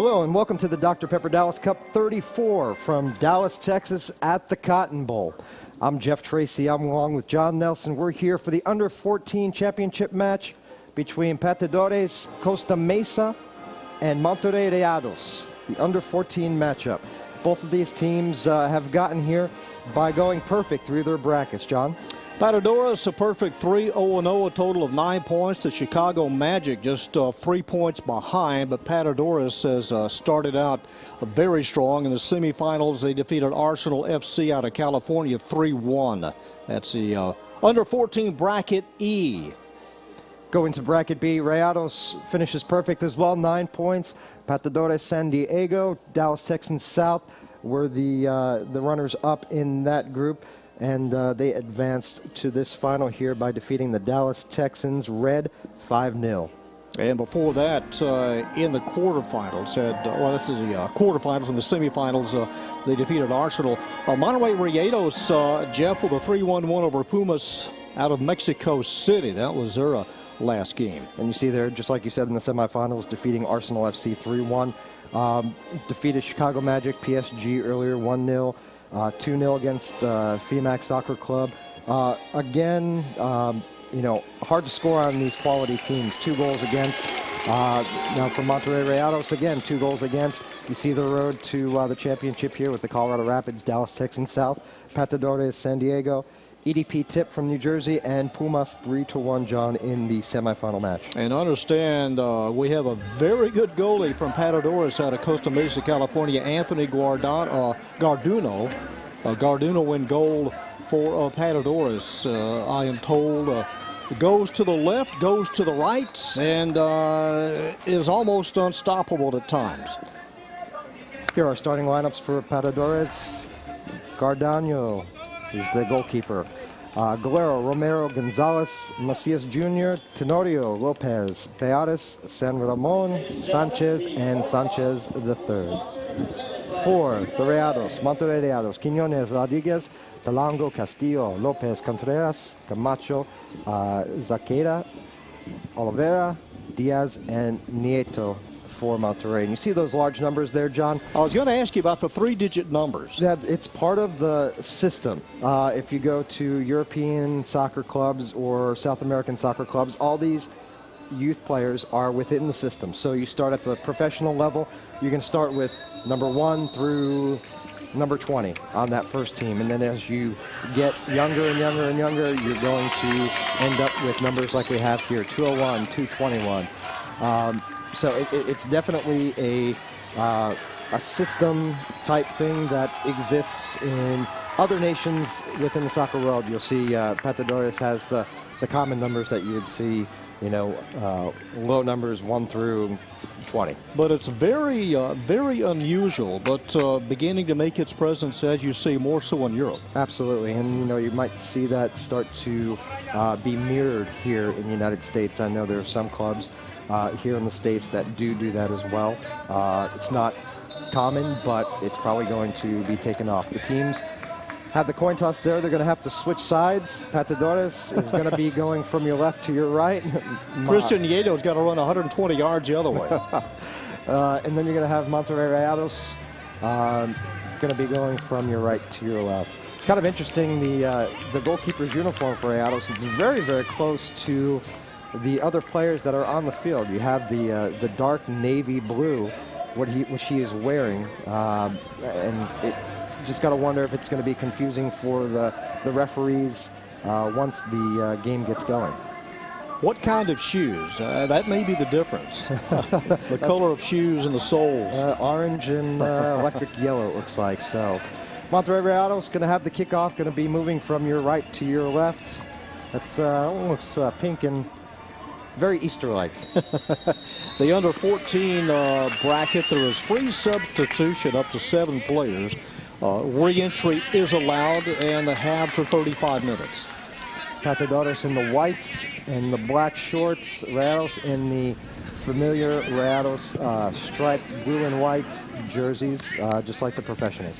Hello and welcome to the Dr. Pepper Dallas Cup 34 from Dallas, Texas at the Cotton Bowl. I'm Jeff Tracy. I'm along with John Nelson. We're here for the Under-14 championship match between Pateadores, Costa Mesa, and Monterrey Rayados, the Under-14 matchup. Both of these teams have gotten here by going perfect through their brackets. John? Pateadores a perfect 3-0-0, a total of 9 points. The Chicago Magic just 3 points behind, but Pateadores has started out very strong. In the semifinals, they defeated Arsenal FC out of California 3-1. That's the Under-14 bracket E. Going to bracket B, Rayados finishes perfect as well, 9 points. Pateadores San Diego, Dallas Texans South were the runners-up in that group. And they advanced to this final here by defeating the Dallas Texans Red 5-0. And before that, in the quarterfinals, this is the quarterfinals and the semifinals, they defeated Arsenal. Monterrey Rayados, Jeff, with a 3-1 win over Pumas out of Mexico City. That was their last game. And you see there, just like you said in the semifinals, defeating Arsenal FC 3-1. Defeated Chicago Magic, PSG earlier 1-0. 2-0 against FEMAC Soccer Club. Again, hard to score on these quality teams. 2 goals against. Now for Monterrey Rayados, again, 2 goals against. You see the road to the championship here with the Colorado Rapids, Dallas Texans South, Pateadores San Diego, EDP Tip from New Jersey, and Pumas 3-1, John, in the semifinal match. And understand, we have a very good goalie from Pateadores out of Costa Mesa, California, Anthony Garduno. Garduno in goal for Pateadores. I am told goes to the left, goes to the right, and is almost unstoppable at times. Here are starting lineups for Pateadores. Garduno is the goalkeeper. Galero, Romero, Gonzalez, Macias Jr., Tenorio, Lopez, Peares, San Ramon, Sanchez, and Sanchez III. For the Rayados, Monterrey Rayados, Quiñones, Rodriguez, Talango, Castillo, Lopez, Contreras, Camacho, Zaqueda, Oliveira, Diaz, and Nieto for Monterrey. And you see those large numbers there, John? I was going to ask you about the 3-digit numbers. It's part of the system. If you go to European soccer clubs or South American soccer clubs, all these youth players are within the system. So you start at the professional level. You can start with number 1 through number 20 on that first team. And then as you get younger and younger and younger, you're going to end up with numbers like we have here, 201, 221. So it's definitely a system type thing that exists in other nations within the soccer world. You'll see Pateadores has the common numbers that you would see, low numbers 1 through 20. But it's very, very unusual, but beginning to make its presence, as you see, more so in Europe. Absolutely, and you might see that start to be mirrored here in the United States. I know there are some clubs here in the States that do that as well. It's not common, but it's probably going to be taken off. The teams have the coin toss there. They're going to have to switch sides. Pateadores is going to be going from your left to your right. Christian Nieto's got to run 120 yards the other way. And then you're going to have Monterrey Rayados going to be going from your right to your left. It's kind of interesting, the goalkeeper's uniform for Rayados. It's very, very close to the other players that are on the field. You have the dark navy blue, which he is wearing, and it just got to wonder if it's going to be confusing for the referees once the game gets going. What kind of shoes? That may be the difference. The color of shoes and the soles. Orange and electric yellow, it looks like. So Monterrey Rayados going to have the kickoff, going to be moving from your right to your left. That's looks pink and very Easter-like. The under-14 bracket, there is free substitution up to 7 players. Re-entry is allowed, and the halves are 35 minutes. Pateadores in the white and the black shorts. Rayados in the familiar Rayados striped blue and white jerseys, just like the professionals.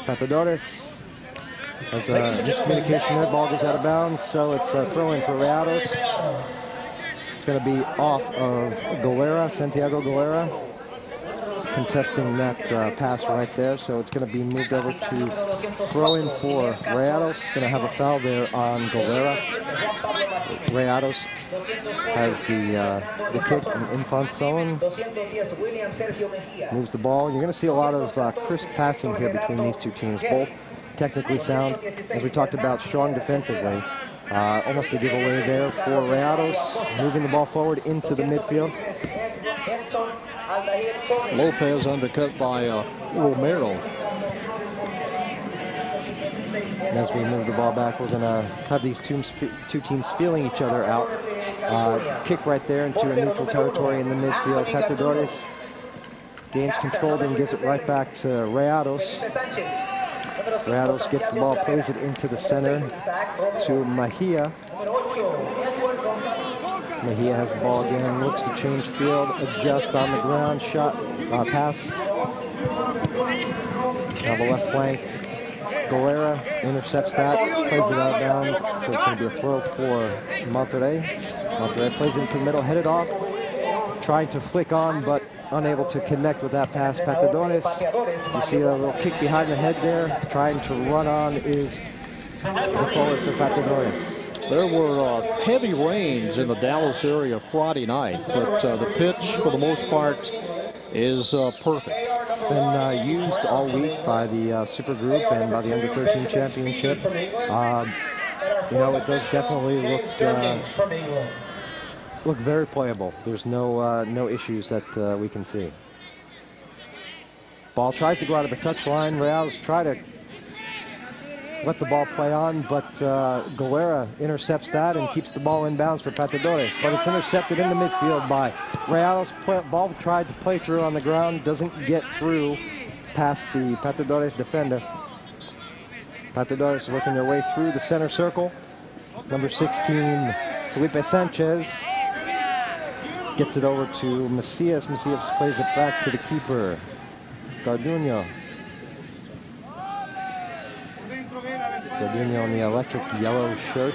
Pateadores has a miscommunication there. Ball goes out of bounds, so it's a throw-in for Rayados. It's going to be off of Galera, Santiago Galera, contesting that pass right there. So it's going to be moved over to throw in for Rayados. Going to have a foul there on Galera. Rayados has the kick in infront zone. Moves the ball. You're going to see a lot of crisp passing here between these two teams. Both technically sound, as we talked about, strong defensively. Almost a giveaway there for Rayados, moving the ball forward into the midfield. Lopez undercut by Romero. And as we move the ball back, we're going to have these two teams feeling each other out. Kick right there into a neutral territory in the midfield. Pateadores gains control, then gives it right back to Rayados. Rayados gets the ball, plays it into the center to Mejia. Mejia has the ball again, looks to change field, adjust on the ground, shot, pass. Now the left flank. Galera intercepts that, plays it out of bounds, so it's going to be a throw for Monterrey. Monterrey plays it into the middle, headed off, trying to flick on, but unable to connect with that pass. Pateadores, you see a little kick behind the head there, trying to run on is the forward for Pateadores. There were heavy rains in the Dallas area Friday night, but the pitch, for the most part, is perfect. It's been used all week by the Super Group and by the Under-13 Championship. You know, it does definitely look very playable. There's no issues that we can see. Ball tries to go out of the touch line. Reals try to let the ball play on, but Galera intercepts that and keeps the ball in bounds for Pateadores. But it's intercepted in the midfield by Reals. Ball tried to play through on the ground, doesn't get through past the Pateadores defender. Pateadores working their way through the center circle. Number 16, Felipe Sanchez, gets it over to Macias. Macias plays it back to the keeper, Garduño. Garduño in the electric yellow shirt.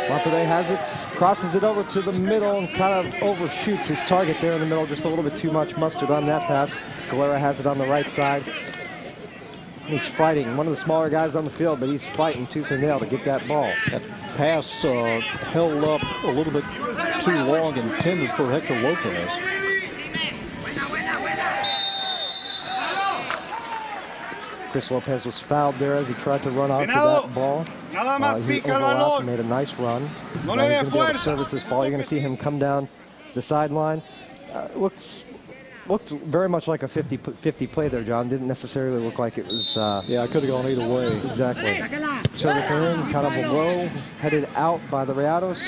Monterrey has it, crosses it over to the middle and kind of overshoots his target there in the middle. Just a little bit too much mustard on that pass. Galera has it on the right side. He's fighting, one of the smaller guys on the field, but he's fighting tooth and nail to get that ball. That pass held up a little bit too long, intended for Hector Lopez. Chris Lopez was fouled there as he tried to run onto that ball. He overlapped and made a nice run. Now he's going to be able to service this ball. You're going to see him come down the sideline. Looked very much like a 50-50 play there, John. Didn't necessarily look like it was... yeah, it could have gone either way. Exactly. Service in, kind of a low, headed out by the Rayados.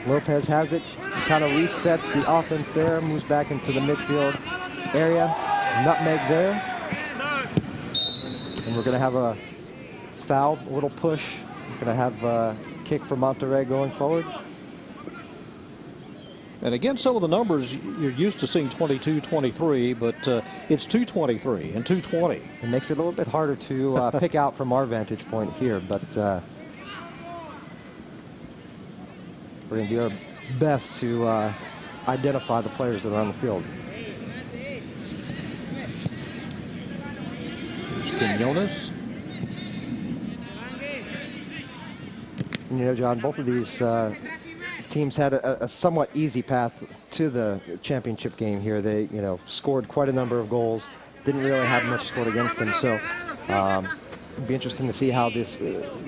Lopez has it, kind of resets the offense there, moves back into the midfield area. Nutmeg there. And we're going to have a foul, a little push. We're going to have a kick for Monterrey going forward. And again, some of the numbers, you're used to seeing 22-23, but it's 2:23 and 2:20. It makes it a little bit harder to pick out from our vantage point here, but we're going to do our best to identify the players that are on the field. Quinones. You know, John, both of these teams had a somewhat easy path to the championship game here. They, you know, scored quite a number of goals, didn't really have much scored against them. So it'd be interesting to see how this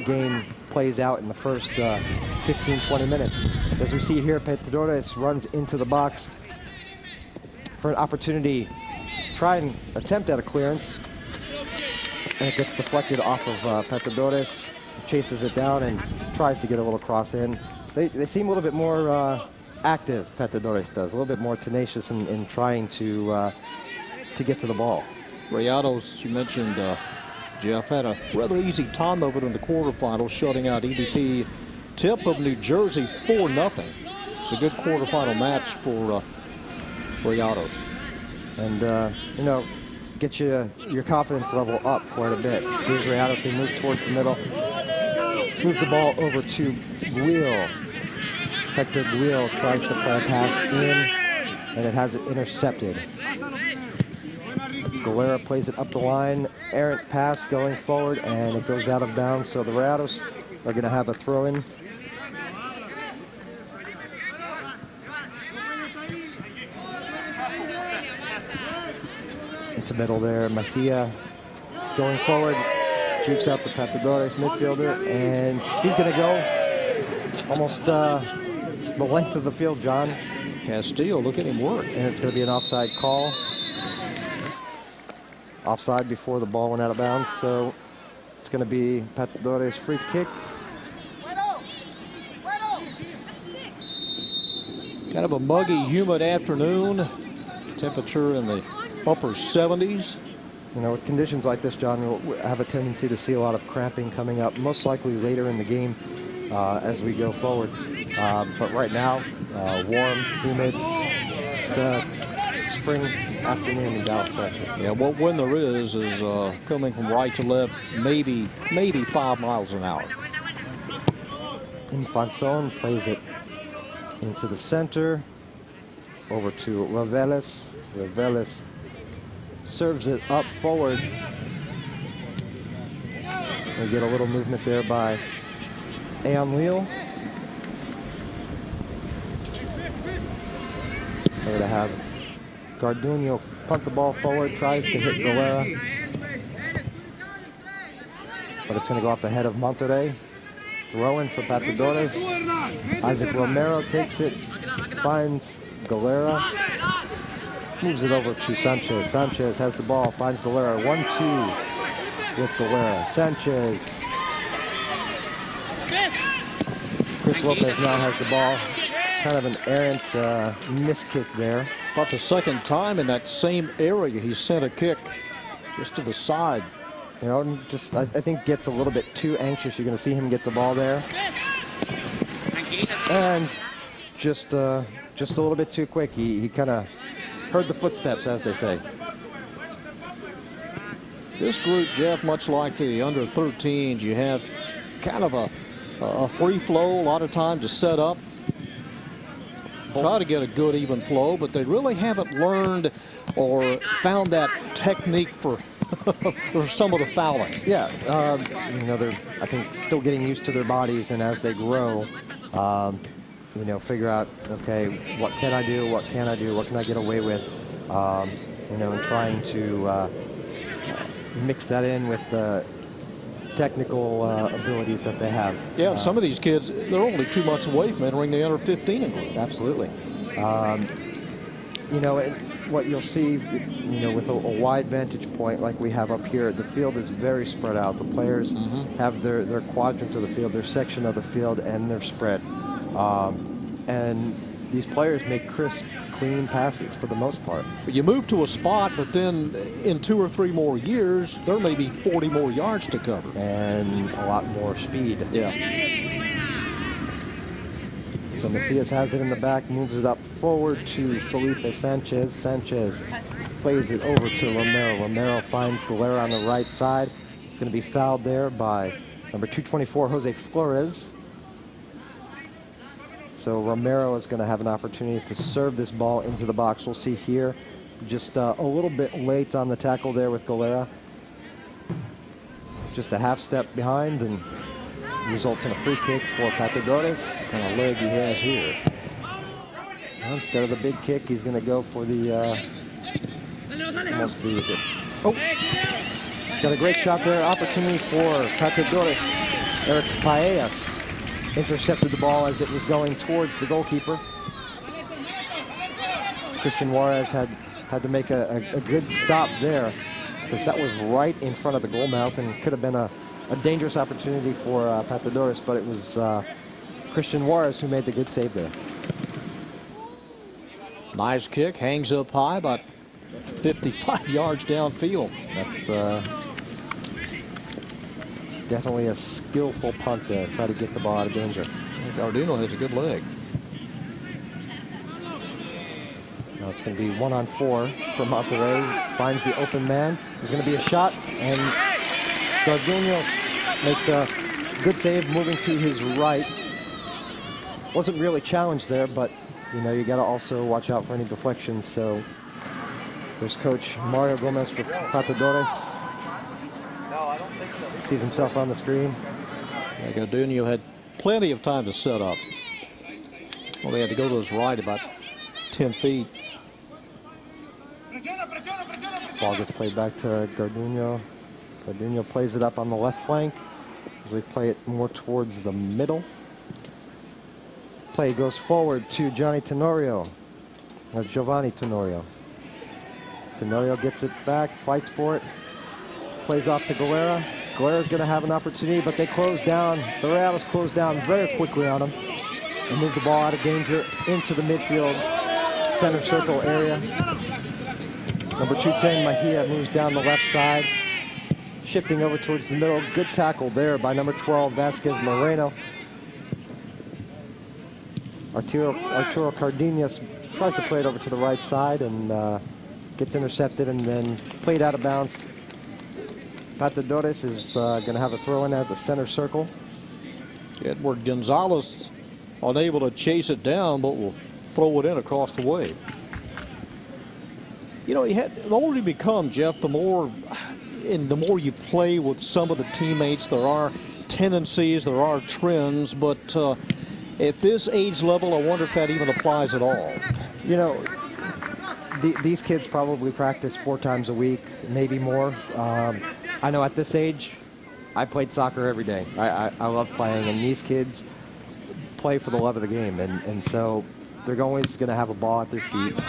game plays out in the first 15-20 minutes. As we see here, Pateadores runs into the box for an opportunity to try and attempt at a clearance. And it gets deflected off of Pateadores, chases it down and tries to get a little cross in. They seem a little bit more active, Pateadores does, a little bit more tenacious in trying to get to the ball. Rayados, you mentioned, Jeff, had a rather easy time of it in the quarterfinals, shutting out EDP Tip of New Jersey 4-0. It's a good quarterfinal match for Rayados. And, you know, get your confidence level up quite a bit. Here's Rayados, they move towards the middle. Moves the ball over to Guil. Hector Guil tries to play a pass in, and it has it intercepted. Galera plays it up the line, errant pass going forward, and it goes out of bounds. So the Rayados are going to have a throw-in. Into middle there, Mejia going forward, jukes out the Pateadores midfielder, and he's going to go almost the length of the field, John. Castillo, look at him work. And it's going to be an offside call. Offside before the ball went out of bounds, so it's going to be Pateadores' free kick. Kind of a muggy, humid afternoon. Temperature in the upper 70s. You know, with conditions like this, John, we'll have a tendency to see a lot of cramping coming up, most likely later in the game as we go forward. But right now, warm, humid, just spring afternoon in Dallas, Texas. Yeah, what wind there is coming from right to left, maybe 5 miles an hour. Infanzon plays it into the center, over to Reveles. Reveles serves it up forward. We get a little movement there by Aon Leal. We're going to have Garduño punt the ball forward, tries to hit Galera, but it's going to go off the head of Monterrey. Throw in for Pateadores. Isaac Romero takes it, finds Galera, moves it over to Sanchez. Sanchez has the ball, finds Galera. 1-2 with Galera. Sanchez. Chris Lopez now has the ball. Kind of an errant miss kick there. About the second time in that same area he sent a kick just to the side. You know, just I think gets a little bit too anxious. You're going to see him get the ball there, and just a little bit too quick. He kind of heard the footsteps, as they say. This group, Jeff, much like the under 13s, you have kind of a free flow, a lot of time to set up, try to get a good even flow, but they really haven't learned or found that technique for or some of the fouling. Yeah, you know, they're, I think, still getting used to their bodies, and as they grow, you know, figure out, okay, what can I do, what can I do, what can I get away with, you know, and trying to mix that in with the technical abilities that they have. Yeah, and some of these kids, they're only 2 months away from entering the under 15 group. Absolutely. You know, what you'll see, you know, with a wide vantage point like we have up here, the field is very spread out. The players have their quadrant of the field, their section of the field, and their spread. And these players make crisp, clean passes for the most part. But you move to a spot, but then in 2 or 3 more years, there may be 40 more yards to cover. And a lot more speed. Yeah. So Macias has it in the back, moves it up forward to Felipe Sanchez. Sanchez plays it over to Romero. Romero finds Galera on the right side. It's going to be fouled there by number 224, Jose Flores. So Romero is going to have an opportunity to serve this ball into the box. We'll see here, just a little bit late on the tackle there with Galera. Just a half step behind, and results in a free kick for Pateadores. What kind of leg he has here. Well, instead of the big kick, he's going to go for the almost the. Oh, got a great shot there. Opportunity for Pateadores. Eric Paellas intercepted the ball as it was going towards the goalkeeper. Christian Juarez had to make a good stop there, because that was right in front of the goal mouth and could have been a dangerous opportunity for Pateadores, but it was Christian Juarez who made the good save there. Nice kick, hangs up high, about 55 yards downfield. That's definitely a skillful punt there. Try to get the ball out of danger. Garduño has a good leg. Now it's going to be 1-on-4 for Monterrey. Finds the open man. There's going to be a shot, and Garduño makes a good save, moving to his right. wasn't really challenged there, but you know, you got to also watch out for any deflections. So there's Coach Mario Gomez for Pateadores. Sees himself on the screen. Yeah, Gardunio had plenty of time to set up. Only had to go to his right about 10 feet. Ball gets played back to Gardunio. Gardunio plays it up on the left flank. Usually play it more towards the middle. Play goes forward to Giovanni Tenorio. Tenorio gets it back, fights for it, plays off to Galera. Galera's going to have an opportunity, but they close down. The Rayados close down very quickly on him and move the ball out of danger into the midfield center circle area. Number 210, Mejia, moves down the left side, shifting over towards the middle. Good tackle there by number 12, Vasquez Moreno. Arturo Cardenas tries to play it over to the right side and gets intercepted and then played out of bounds. Pateadores is going to have a throw in at the center circle. Edward Gonzalez unable to chase it down, but will throw it in across the way. You know, the older you become, Jeff, the more you play with some of the teammates, there are tendencies, there are trends, but at this age level, I wonder if that even applies at all. You know, these kids probably practice 4 times a week, maybe more. I know at this age, I played soccer every day. I love playing, and these kids play for the love of the game, and so they're always going to have a ball at their feet.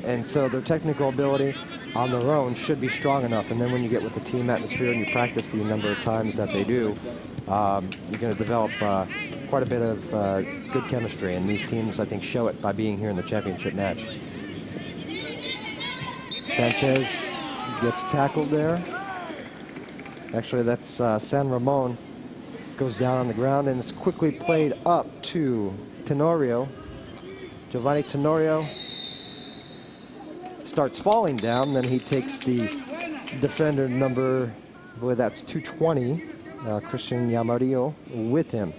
And so their technical ability on their own should be strong enough. And then when you get with the team atmosphere and you practice the number of times that they do, you're going to develop quite a bit of good chemistry. And these teams, I think, show it by being here in the championship match. Sanchez gets tackled there. Actually, that's San Ramon. Goes down on the ground, and it's quickly played up to Tenorio. Giovanni Tenorio starts falling down, then he takes the defender number, I believe that's 220, Christian Yamarillo, with him.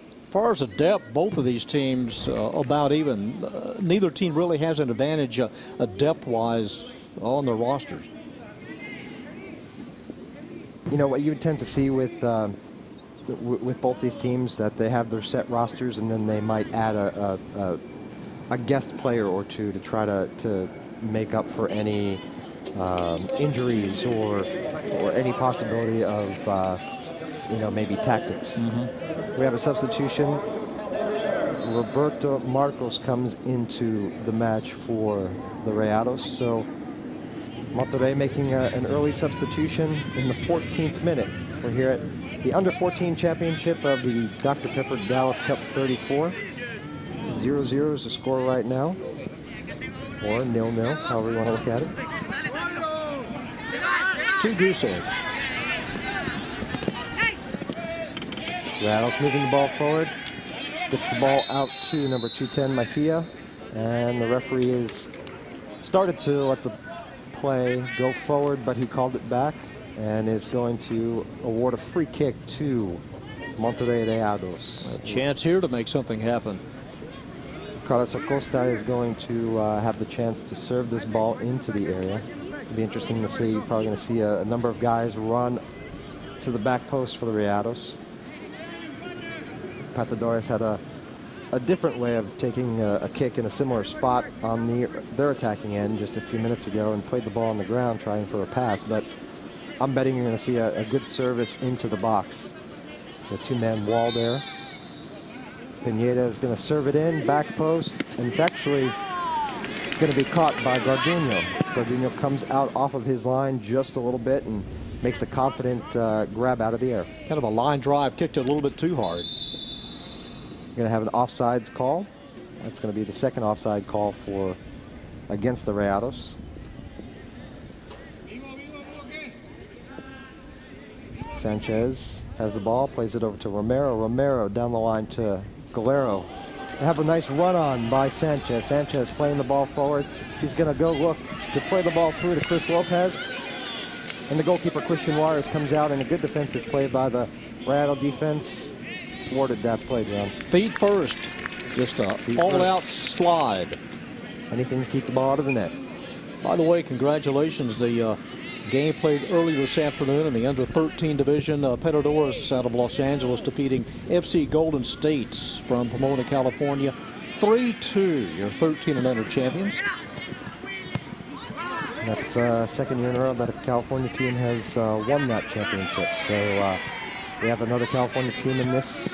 As far as the depth, both of these teams about even. Neither team really has an advantage depth-wise on their rosters. You know, what you tend to see with both these teams, that they have their set rosters, and then they might add a guest player or two to try to make up for any injuries or any possibility of you know, maybe tactics. We have a substitution. Roberto Marcos comes into the match for the Rayados. So Monterrey making an early substitution in the 14th minute. We're here at the Under-14 Championship of the Dr. Pepper Dallas Cup 34. 0-0 is the score right now. Or 0-0, however you want to look at it. 2 goose eggs. Rattles moving the ball forward. Gets the ball out to number 210, Mejia. And the referee has started to let the play go forward, but he called it back and is going to award a free kick to Monterrey Rayados. A chance here to make something happen. Carlos Acosta is going to have the chance to serve this ball into the area. It'll be interesting to see. You're probably going to see a number of guys run to the back post for the Rayados. Pateadores had a different way of taking a kick in a similar spot on their attacking end just a few minutes ago and played the ball on the ground trying for a pass. But I'm betting you're going to see a good service into the box. The 2-man wall there. Pineda is going to serve it in, back post, and it's actually going to be caught by Gardunio. Gardunio comes out off of his line just a little bit and makes a confident grab out of the air. Kind of a line drive, kicked it a little bit too hard. We're going to have an offsides call. That's going to be the second offside call against the Rayados. Sanchez has the ball, plays it over to Romero. Romero down the line to Galero. They have a nice run on by Sanchez. Sanchez playing the ball forward. He's going to go look to play the ball through to Chris Lopez. And the goalkeeper, Christian Juarez, comes out in a good defensive play by the Rayado defense. thwarted that play, John. Feet first. Just a all-out slide. Anything to keep the ball out of the net. By the way, congratulations. The game played earlier this afternoon in the under-13 division. Pateadores out of Los Angeles defeating FC Golden State from Pomona, California. 3-2, your 13 and under champions. That's second year in a row that a California team has won that championship. So we have another California team in this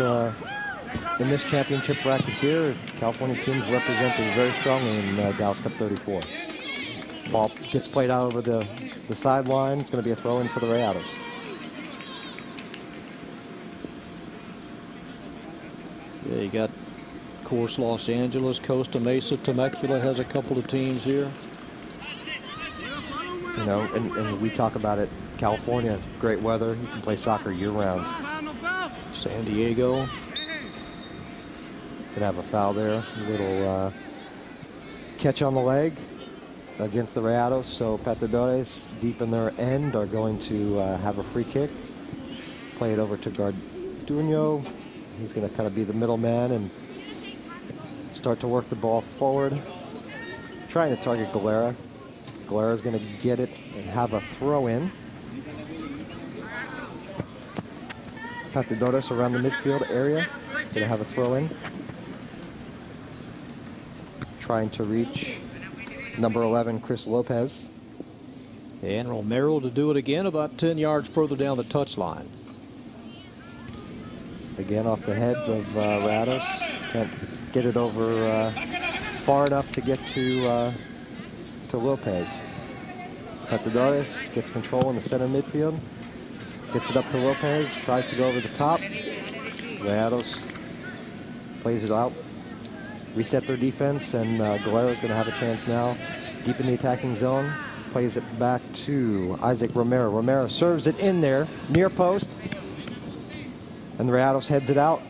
championship bracket here. California teams represented very strongly in Dallas Cup 34. Ball gets played out over the sideline. It's going to be a throw-in for the Rayados. Yeah, you got, of course, Los Angeles, Costa Mesa, Temecula has a couple of teams here. You know, and we talk about it. California, great weather. You can play soccer year-round. San Diego. Could have a foul there. A little catch on the leg against the Rayados. So Pateadores, deep in their end, are going to have a free kick. Play it over to Garduño. He's going to kind of be the middleman and start to work the ball forward. Trying to target Galera. Galera's going to get it and have a throw-in. Pateadores around the midfield area. Going to have a throw-in. Trying to reach number 11, Chris Lopez. And Romero to do it again about 10 yards further down the touchline. Again off the head of Rados. Can't get it over far enough to get to Lopez. Pateadores gets control in the center midfield. Gets it up to Lopez. Tries to go over the top. Rados plays it out. Reset their defense, and Galera's going to have a chance now. Deep in the attacking zone. Plays it back to Isaac Romero. Romero serves it in there, near post. And the Rayados heads it out.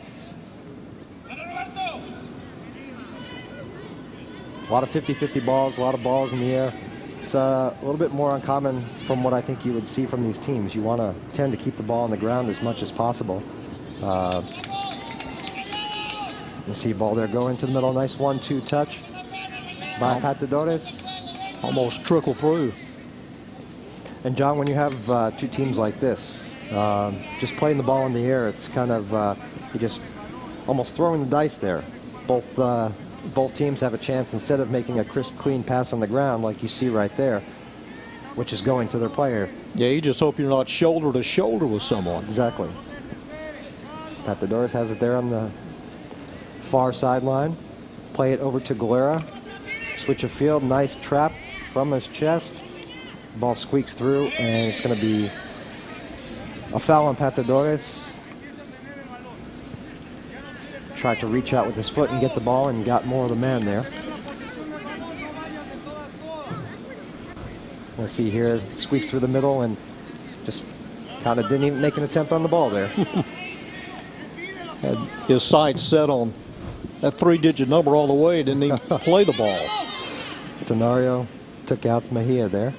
A lot of 50-50 balls, a lot of balls in the air. It's a little bit more uncommon from what I think you would see from these teams. You want to tend to keep the ball on the ground as much as possible. You see a ball there go into the middle. Nice 1-2 touch by Pateadores. Almost trickle through. And John, when you have two teams like this, just playing the ball in the air, it's kind of you just almost throwing the dice there. Both teams have a chance, instead of making a crisp, clean pass on the ground like you see right there, which is going to their player. Yeah, you just hope you're not shoulder to shoulder with someone. Exactly. Pateadores has it there on the far sideline. Play it over to Galera. Switch of field. Nice trap from his chest. Ball squeaks through, and it's going to be a foul on Pateadores. Tried to reach out with his foot and get the ball, and got more of the man there. Let's see here. Squeaks through the middle and just kind of didn't even make an attempt on the ball there. Had his sights set on that 3-digit number all the way. Didn't even play the ball. Tenorio took out Mejia there.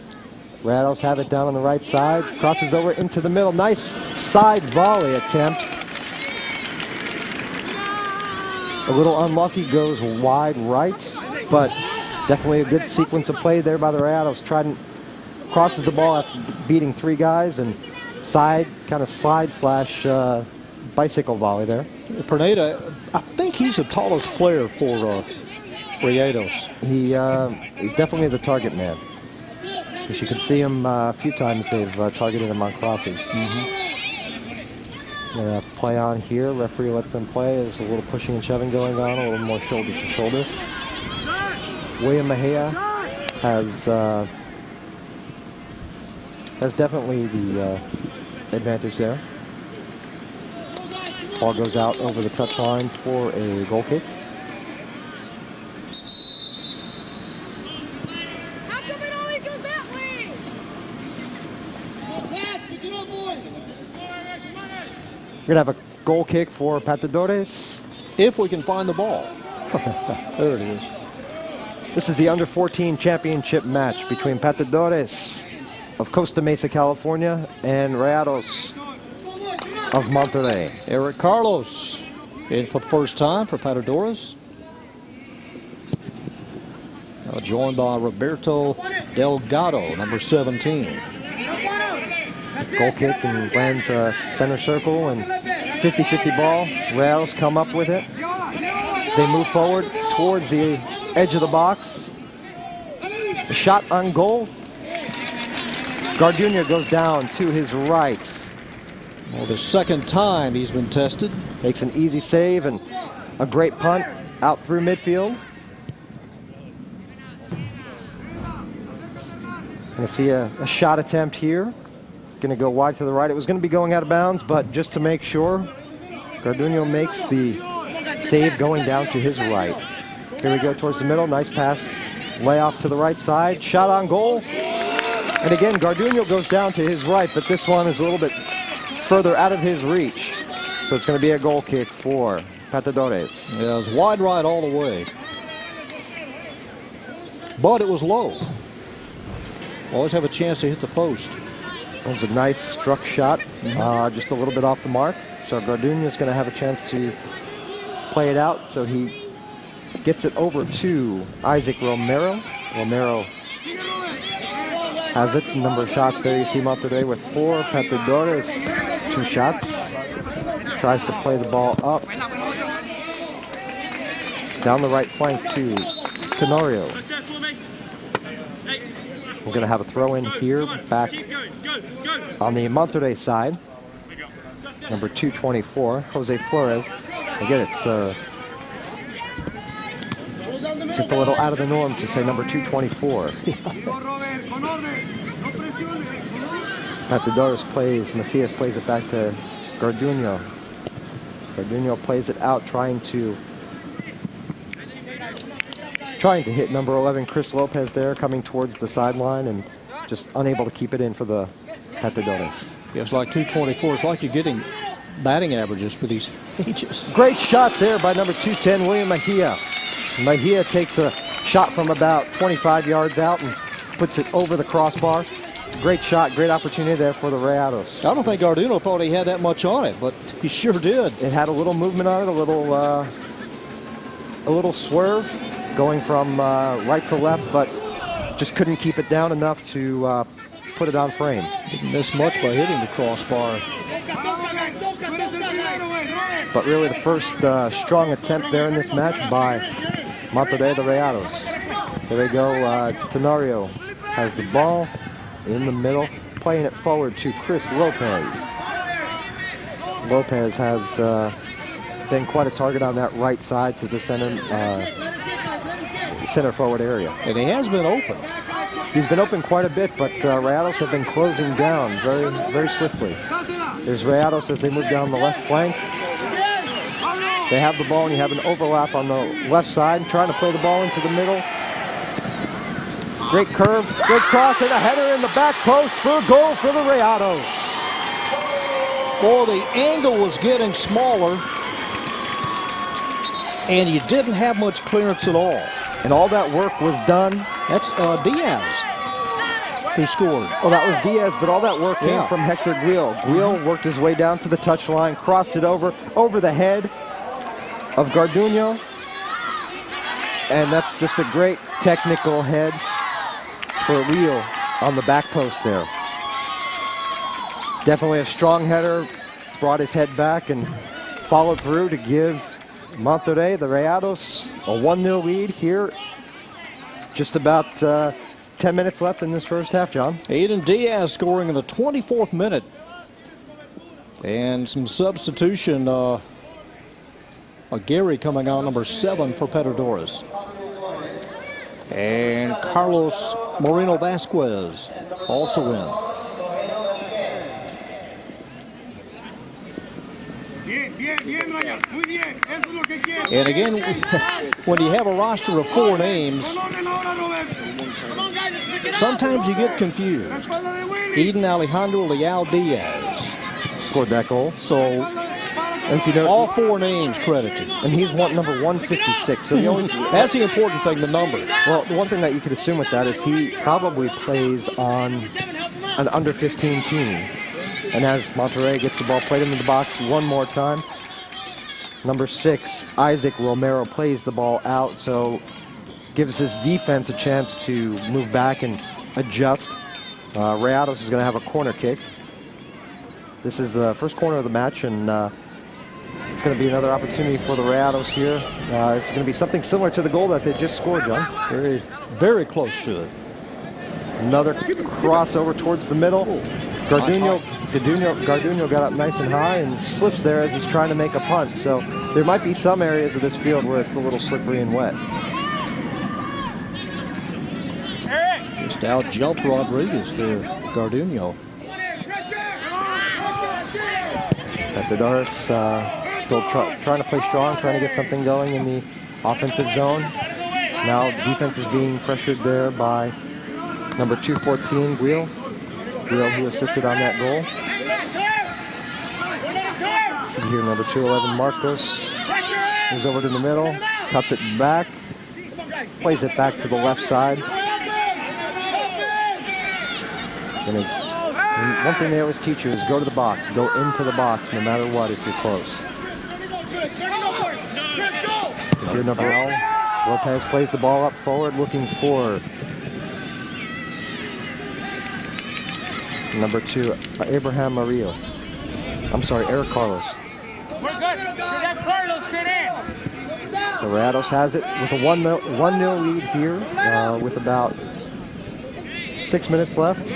Rados have it down on the right side. Crosses over into the middle. Nice side volley attempt. A little unlucky, goes wide right, but definitely a good sequence of play there by the Rayados. Crosses the ball after beating three guys, and side, kind of slide slash bicycle volley there. Pineda, I think he's the tallest player for Rayados. He's definitely the target man. Because you can see him a few times they've targeted him on crosses. Gonna play on here. Referee lets them play. There's a little pushing and shoving going on, a little more shoulder to shoulder. William Mejia has definitely the advantage there. Ball goes out over the touchline for a goal kick. How come it always goes that way? Pick it up, boy. We're going to have a goal kick for Pateadores. If we can find the ball. There it is. This is the under-14 championship match between Pateadores of Costa Mesa, California, and Rayados of Monterrey. Eric Carlos In for the first time for Pateadores. Joined by Roberto Delgado, number 17. Goal kick and lands a center circle and 50-50 ball. Rails come up with it. They move forward towards the edge of the box. A shot on goal. Garduño goes down to his right. Well, the second time he's been tested. Makes an easy save and a great punt out through midfield. Going to see a shot attempt here. Going to go wide to the right. It was going to be going out of bounds, but just to make sure, Garduño makes the save going down to his right. Here we go towards the middle. Nice pass. Lay off to the right side. Shot on goal. And again, Garduño goes down to his right, but this one is a little bit further out of his reach. So it's going to be a goal kick for Pateadores. Yeah, it was wide right all the way. But it was low. Always have a chance to hit the post. That was a nice struck shot, just a little bit off the mark. So Garduño is going to have a chance to play it out. So he gets it over to Isaac Romero. Romero has it. Number of shots there. You see Monterrey with 4. Pateadores, 2 shots. Tries to play the ball up. Down the right flank to Tenorio. We're going to have a throw in here back on the Monterrey side. Number 224, Jose Flores. Again, it's just a little out of the norm to say number 224. Pateadores plays, Macias plays it back to Garduño. Garduño plays it out, trying to hit number 11, Chris Lopez there, coming towards the sideline and just unable to keep it in for the Pateadores. Yeah, it's like 224. It's like you're getting batting averages for these ages. Great shot there by number 210, William Mejia. Mejia takes a shot from about 25 yards out and puts it over the crossbar. Great shot, great opportunity there for the Rayados. I don't think Garduño thought he had that much on it, but he sure did. It had a little movement on it, a little swerve, going from right to left, but just couldn't keep it down enough to put it on frame. Didn't miss much by hitting the crossbar. But really the first strong attempt there in this match by Monterrey the Rayados. There we go, Tenorio has the ball in the middle, playing it forward to Chris Lopez. Lopez has been quite a target on that right side to the center forward area. And he has been open. He's been open quite a bit, but Rayados have been closing down very, very swiftly. There's Rayados as they move down the left flank. They have the ball and you have an overlap on the left side, trying to play the ball into the middle. Great curve, great cross, and a header in the back post for a goal for the Rayados. Well, the angle was getting smaller, and you didn't have much clearance at all. And all that work was done. That's Diaz who scored. Oh, that was Diaz, but all that work came from Hector Guil. Guil worked his way down to the touchline, crossed it over the head of Garduño. And that's just a great technical head for Guil on the back post there. Definitely a strong header, brought his head back and followed through to give Monterrey, the Rayados, a 1-0 lead here. Just about 10 minutes left in this first half, John. Aiden Diaz scoring in the 24th minute. And some substitution. Gary coming on, number 7 for Pateadores. And Carlos Moreno Vasquez also in. And again, when you have a roster of 4 names, sometimes you get confused. Eden Alejandro Leal Diaz scored that goal. So, and if you know, all 4 names credited. And he's number 156. So the only, that's the important thing, the number. Well, the one thing that you could assume with that is he probably plays on an under 15 team. And as Monterrey gets the ball played into the box one more time, Number 6, Isaac Romero, plays the ball out, so gives his defense a chance to move back and adjust. Rayados is going to have a corner kick. This is the first corner of the match, and it's going to be another opportunity for the Rayados here. It's going to be something similar to the goal that they just scored, John. Very, very close to it. Another crossover towards the middle. Garduño got up nice and high and slips there as he's trying to make a punt. So there might be some areas of this field where it's a little slippery and wet. Just out jumped Rodriguez there, Garduño. Pateadores still trying to play strong, trying to get something going in the offensive zone. Now defense is being pressured there by number 214, Guil, who assisted on that goal. See here, number 211, Marcos, moves over to the middle, cuts it back, plays it back to the left side. And one thing they always teach you is go to the box, go into the box no matter what if you're close. Here, number 12, Lopez plays the ball up forward, looking for number 2, Abraham Mario. I'm sorry, Eric Carlos. So Rayados has it with a 1-0 lead here with about 6 minutes left.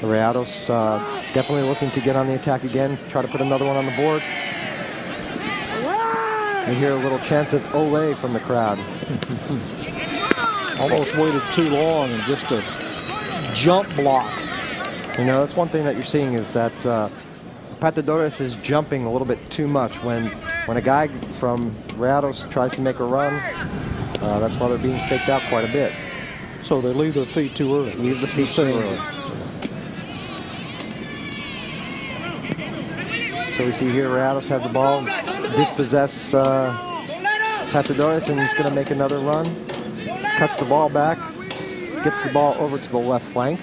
The Rayados definitely looking to get on the attack again, try to put another one on the board. We hear a little chance of Ole from the crowd. Almost waited too long and just a jump block. You know, that's one thing that you're seeing is that Pateadores is jumping a little bit too much. When a guy from Rayados tries to make a run, that's why they're being faked out quite a bit. So they leave their feet too early. Leave the feet too early. So we see here Rayados have the ball, dispossess Pateadores, and he's going to make another run. Cuts the ball back, gets the ball over to the left flank.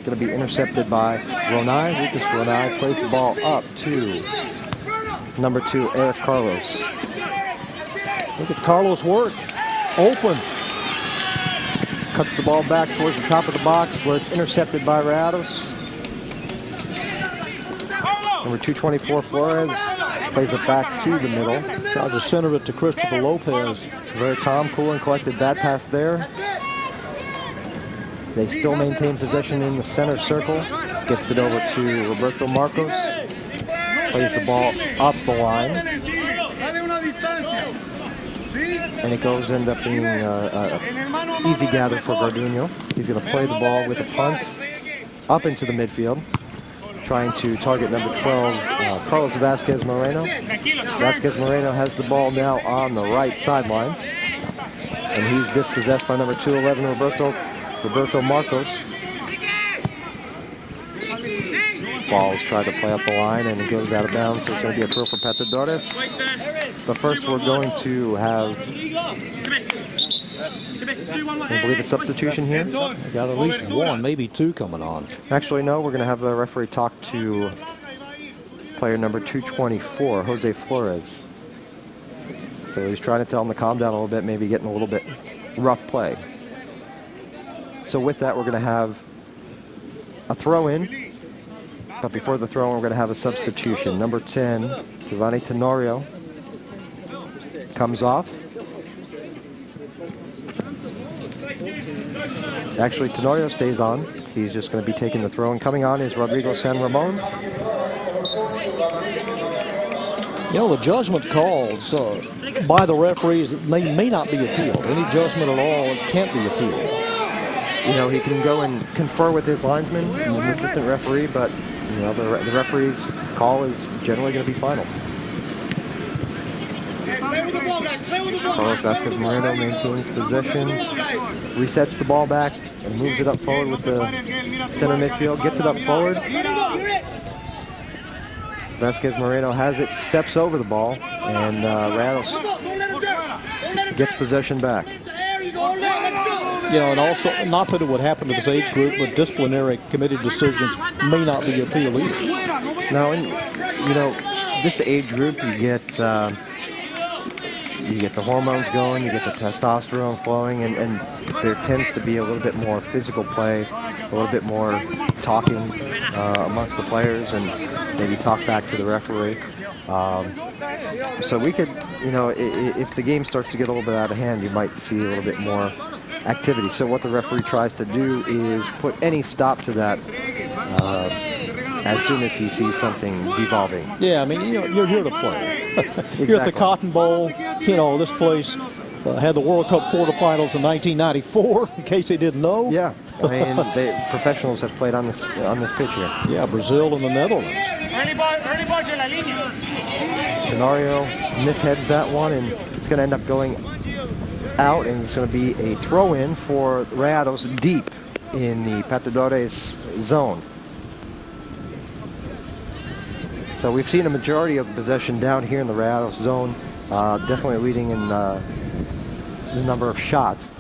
Going to be intercepted by Ronai. Lucas Ronai plays the ball up to number 2, Eric Carlos. Look at Carlos work. Open. Cuts the ball back towards the top of the box where it's intercepted by Rayados. Number 224, Flores, plays it back to the middle. Tried to center it to Christopher Lopez. Very calm, cool, and collected that pass there. They still maintain possession in the center circle. Gets it over to Roberto Marcos. Plays the ball up the line. And it goes end up being an easy gather for Garduño. He's going to play the ball with a punt up into the midfield, trying to target number 12, Carlos Vasquez Moreno. Vasquez Moreno has the ball now on the right sideline. And he's dispossessed by number 211, Roberto Marcos. Ball's tried to play up the line and it goes out of bounds, so it's going to be a throw for Pateadores. But first we're going to have, I believe, a substitution here. I got at least one, maybe two coming on. Actually, no, we're going to have the referee talk to player number 224, Jose Flores. So he's trying to tell him to calm down a little bit, maybe getting a little bit rough play. So with that, we're going to have a throw-in. But before the throw-in, we're going to have a substitution. Number 10, Giovanni Tenorio, comes off. Actually, Tenorio stays on. He's just going to be taking the throw. And coming on is Rodrigo San Ramon. You know, the judgment calls by the referees may not be appealed. Any judgment at all can't be appealed. You know, he can go and confer with his linesman, his assistant referee, but, you know, the referee's call is generally going to be final. Carlos Vasquez Moreno maintains possession, resets the ball back, and moves it up forward with the center midfield, gets it up forward. Vasquez Moreno has it, steps over the ball, and Rayados gets possession back. You know, and also, not that it would happen to this age group, but disciplinary committee decisions may not be appealed either. No, and you know, this age group, you get the hormones going, you get the testosterone flowing, and there tends to be a little bit more physical play, a little bit more talking amongst the players, and maybe talk back to the referee. So we could, you know, if the game starts to get a little bit out of hand, you might see a little bit more activity. So what the referee tries to do is put any stop to that as soon as he sees something devolving. Yeah, I mean, you're here to play. Exactly. You're at the Cotton Bowl. You know, this place had the World Cup quarterfinals in 1994, in case they didn't know. Yeah, I mean, the professionals have played on this pitch here. Yeah, Brazil and the Netherlands. Tenorio misheads that one, and it's going to end up going out, and it's going to be a throw-in for Rayados deep in the Pateadores zone. So we've seen a majority of the possession down here in the Rayados zone, definitely leading in the number of shots.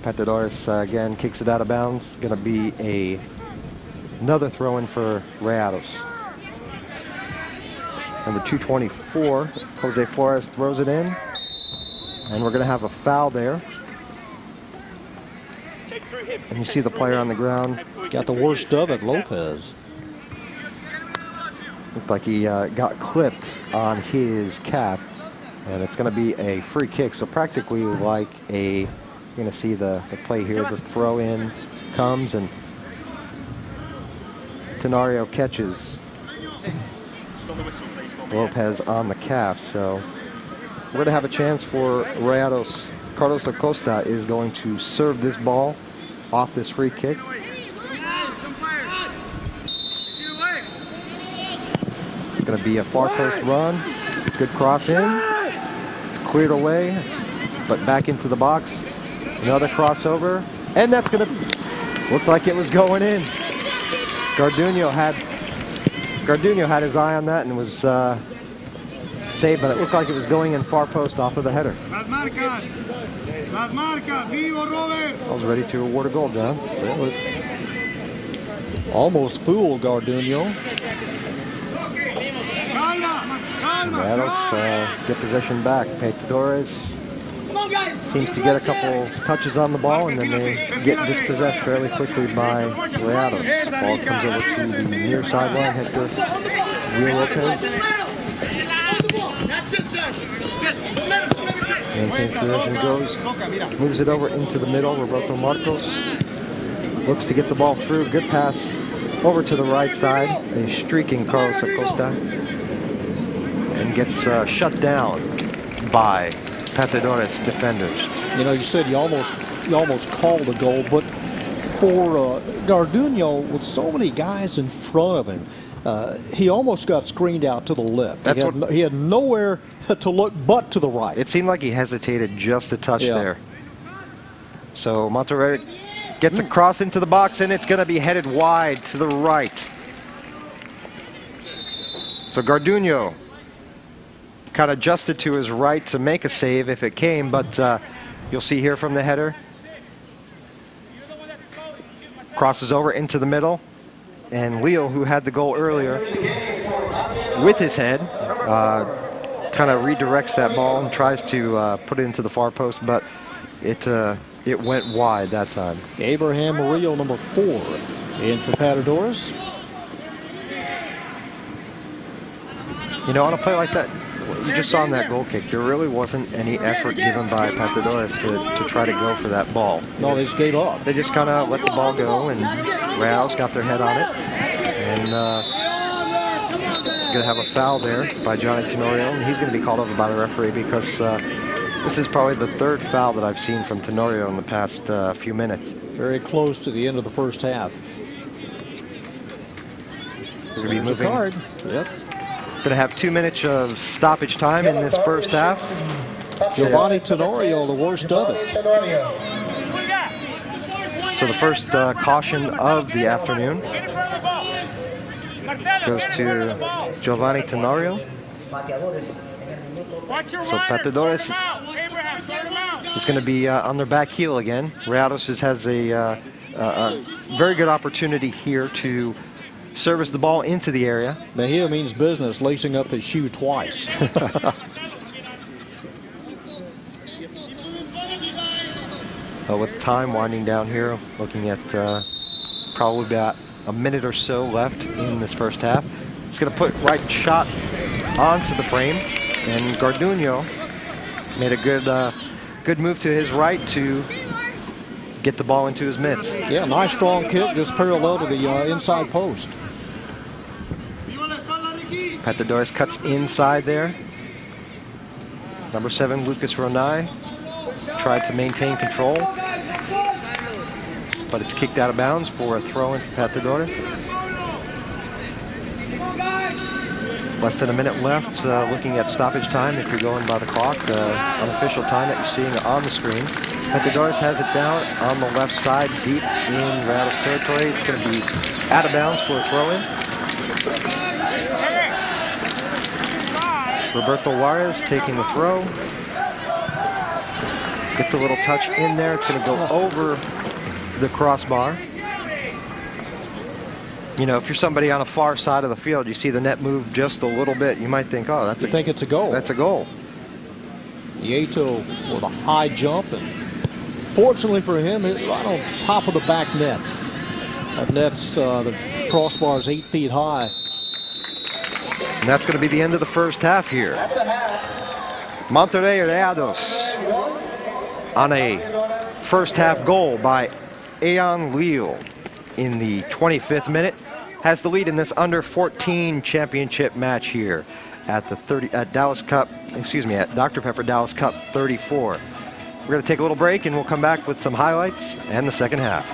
Pateadores again kicks it out of bounds. Going to be another throw-in for Rayados. Number 224, Jose Flores throws it in, and we're going to have a foul there. And you see the player on the ground. Got the worst of it, Lopez. Looked like he got clipped on his calf, and it's going to be a free kick. So practically like you're going to see the play here. The throw in comes, and Tenorio catches Lopez on the calf. So we're going to have a chance for Rayados. Carlos Acosta is going to serve this ball off this free kick. It's going to be a far post run. Good cross in. It's cleared away, but back into the box. Another crossover, and that's going to look like it was going in. Garduño had his eye on that and was saved, but it looked like it was going in far post off of the header. I was ready to award a goal, John. Almost fooled Garduño. Rayados get possession back. Pateadores seems to get a couple touches on the ball, and then they get dispossessed fairly quickly by Rayados. Ball comes over to the near sideline. Hector Lopez maintains possession, moves it over into the middle. Roberto Marcos looks to get the ball through. Good pass over to the right side. A streaking Carlos Acosta, and gets shut down by Pateadores defenders. You know, you said you almost called the goal, but for Garduño, with so many guys in front of him, he almost got screened out to the left. He had nowhere to look but to the right. It seemed like he hesitated just a touch there. So Monterrey gets a cross into the box, and it's going to be headed wide to the right. So Garduño kind of adjusted to his right to make a save if it came, but you'll see here from the header. Crosses over into the middle, and Leo, who had the goal earlier, with his head, kind of redirects that ball and tries to put it into the far post, but it went wide that time. Abraham Murillo, number 4, in for Pateadores. You know, on a play like that, you just saw in that goal kick, there really wasn't any effort given by Pateadores to try to go for that ball. No, they just gave up. They just kind of let the ball go, and Rayados got their head on it. And going to have a foul there by Johnny Tenorio, and he's going to be called over by the referee because this is probably the 3rd foul that I've seen from Tenorio in the past few minutes. Very close to the end of the first half. We're going to be moving. A card. Yep. Going to have 2 minutes of stoppage time in this first half. Giovanni Tenorio, the worst of it. So the first caution of the afternoon goes to Giovanni Tenorio. So Pateadores is going to be on their back heel again. Rayados has a very good opportunity here to service the ball into the area. Mejia means business, lacing up his shoe twice. With time winding down here, looking at probably about a minute or so left in this first half. It's going to put right shot onto the frame, and Garduño made a good move to his right to get the ball into his mitts. Yeah, nice strong kick, just parallel to the inside post. Pateadores cuts inside there. Number 7, Lucas Ronay, tried to maintain control, but it's kicked out of bounds for a throw-in for Pateadores. Less than a minute left, looking at stoppage time if you're going by the clock, unofficial time that you're seeing on the screen. Pateadores has it down on the left side, deep in Rayados territory. It's going to be out of bounds for a throw-in. Roberto Juarez taking the throw. Gets a little touch in there. It's going to go over the crossbar. You know, if you're somebody on a far side of the field, you see the net move just a little bit, you might think, oh, You think it's a goal. That's a goal. Yato with a high jump, and fortunately for him, right on top of the back net. That net's, the crossbar is 8 feet high. And that's going to be the end of the first half here. Monterrey Rayados on a first half goal by Ayan Leal in the 25th minute has the lead in this under 14 championship match here at the at Dr. Pepper Dallas Cup 34. We're going to take a little break and we'll come back with some highlights and the second half.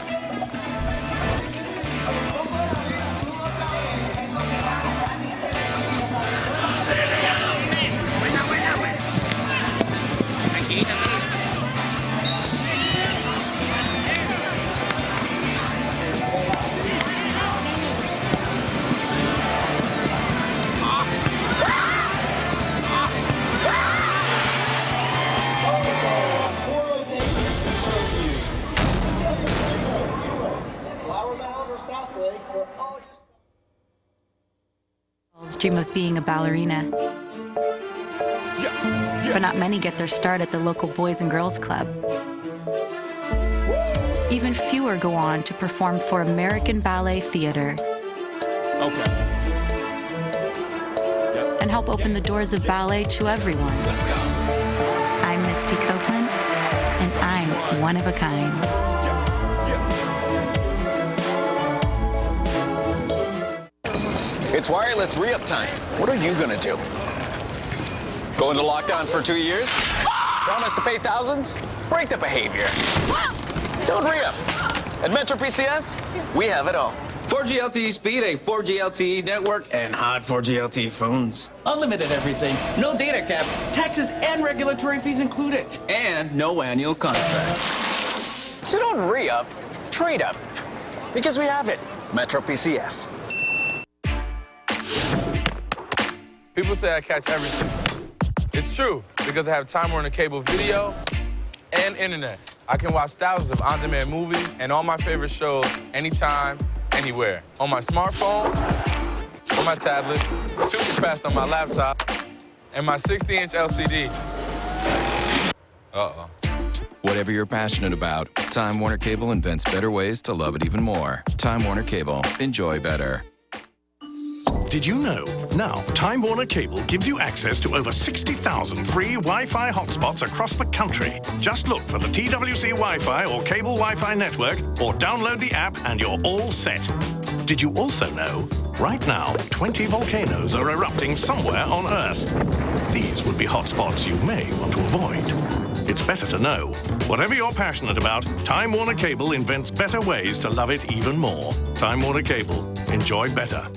Dream of being a ballerina. But not many get their start at the local Boys and Girls Club. Even fewer go on to perform for American Ballet Theater. And help open the doors of ballet to everyone. I'm Misty Copeland, and I'm one of a kind. It's wireless re-up time. What are you gonna do? Go into lockdown for 2 years? Promise to pay thousands? Break the behavior. Don't re-up. At Metro PCS, we have it all. 4G LTE speed, a 4G LTE network, and hot 4G LTE phones. Unlimited everything, no data caps, taxes and regulatory fees included, and no annual contract. So don't re-up, trade up. Because we have it. Metro PCS. People say I catch everything. It's true, because I have Time Warner Cable video and internet. I can watch thousands of on-demand movies and all my favorite shows anytime, anywhere. On my smartphone, on my tablet, super fast on my laptop, and my 60-inch LCD. Uh-oh. Whatever you're passionate about, Time Warner Cable invents better ways to love it even more. Time Warner Cable. Enjoy better. Did you know? Now, Time Warner Cable gives you access to over 60,000 free Wi-Fi hotspots across the country. Just look for the TWC Wi-Fi or Cable Wi-Fi network or download the app and you're all set. Did you also know? Right now, 20 volcanoes are erupting somewhere on Earth. These would be hotspots you may want to avoid. It's better to know. Whatever you're passionate about, Time Warner Cable invents better ways to love it even more. Time Warner Cable. Enjoy better.